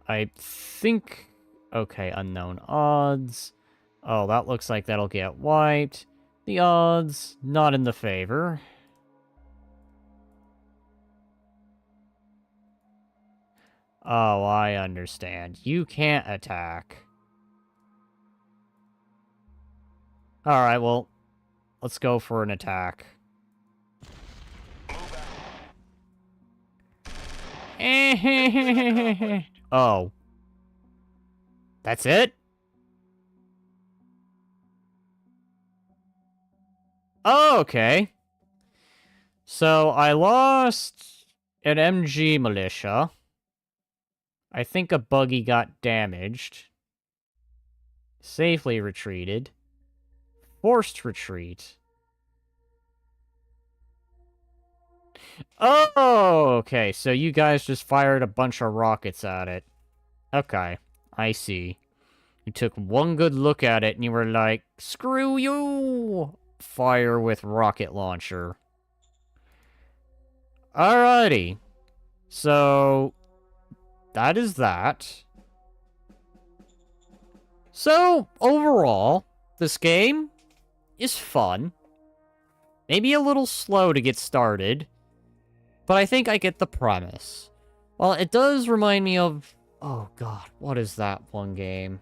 Speaker 1: I think... Okay, unknown odds. Oh, that looks like that'll get wiped. The odds, not in the favor. Oh, I understand. You can't attack. Alright, well, let's go for an attack. Oh. That's it? Oh, okay. So, I lost an MG militia. I think a buggy got damaged. Safely retreated. Forced retreat. Oh, okay. So you guys just fired a bunch of rockets at it. Okay, I see. You took one good look at it and you were like, screw you! Fire with rocket launcher. Alrighty. So, that is that. So, overall, this game is fun. Maybe a little slow to get started, but I think I get the premise. Well, it does remind me of... Oh, God, what is that one game?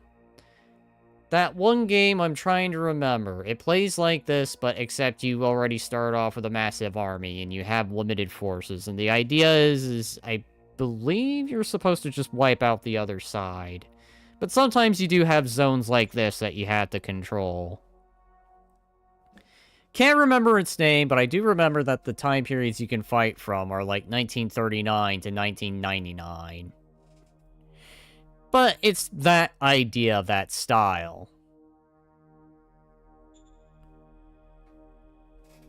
Speaker 1: That one game I'm trying to remember. It plays like this, but except you already start off with a massive army, and you have limited forces. And the idea is I believe you're supposed to just wipe out the other side. But sometimes you do have zones like this that you have to control. Can't remember its name, but I do remember that the time periods you can fight from are like 1939 to 1999. But it's that idea, that style.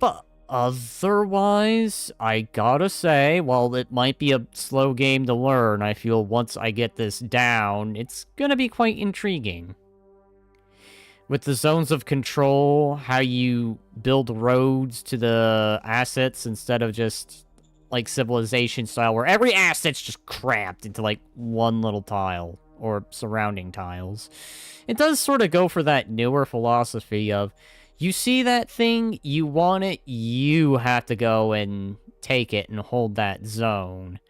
Speaker 1: But otherwise, I gotta say, while it might be a slow game to learn, I feel once I get this down, it's gonna be quite intriguing. With the zones of control, how you build roads to the assets instead of just like Civilization style, where every asset's just cramped into like one little tile or surrounding tiles. It does sort of go for that newer philosophy of, you see that thing, you want it, you have to go and take it and hold that zone.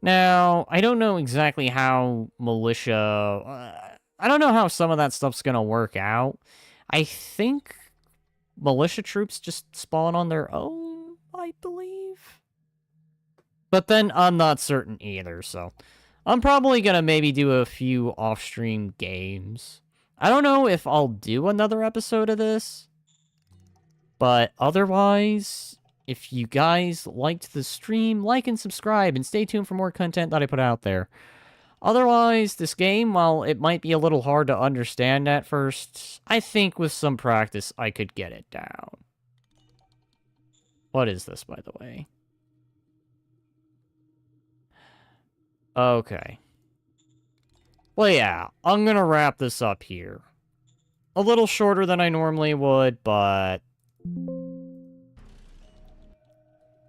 Speaker 1: Now, I don't know exactly how I don't know how some of that stuff's gonna work out. I think militia troops just spawn on their own, I believe. But then I'm not certain either, so I'm probably gonna maybe do a few off-stream games. I don't know if I'll do another episode of this, but otherwise, if you guys liked the stream, like and subscribe, and stay tuned for more content that I put out there. Otherwise, this game, while it might be a little hard to understand at first, I think with some practice I could get it down. What is this, by the way? Okay. Well, yeah, I'm gonna wrap this up here. A little shorter than I normally would, but...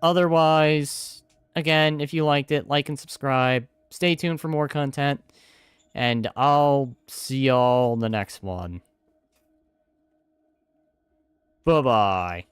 Speaker 1: Otherwise, again, if you liked it, like and subscribe. Stay tuned for more content. And I'll see y'all in the next one. Bye-bye.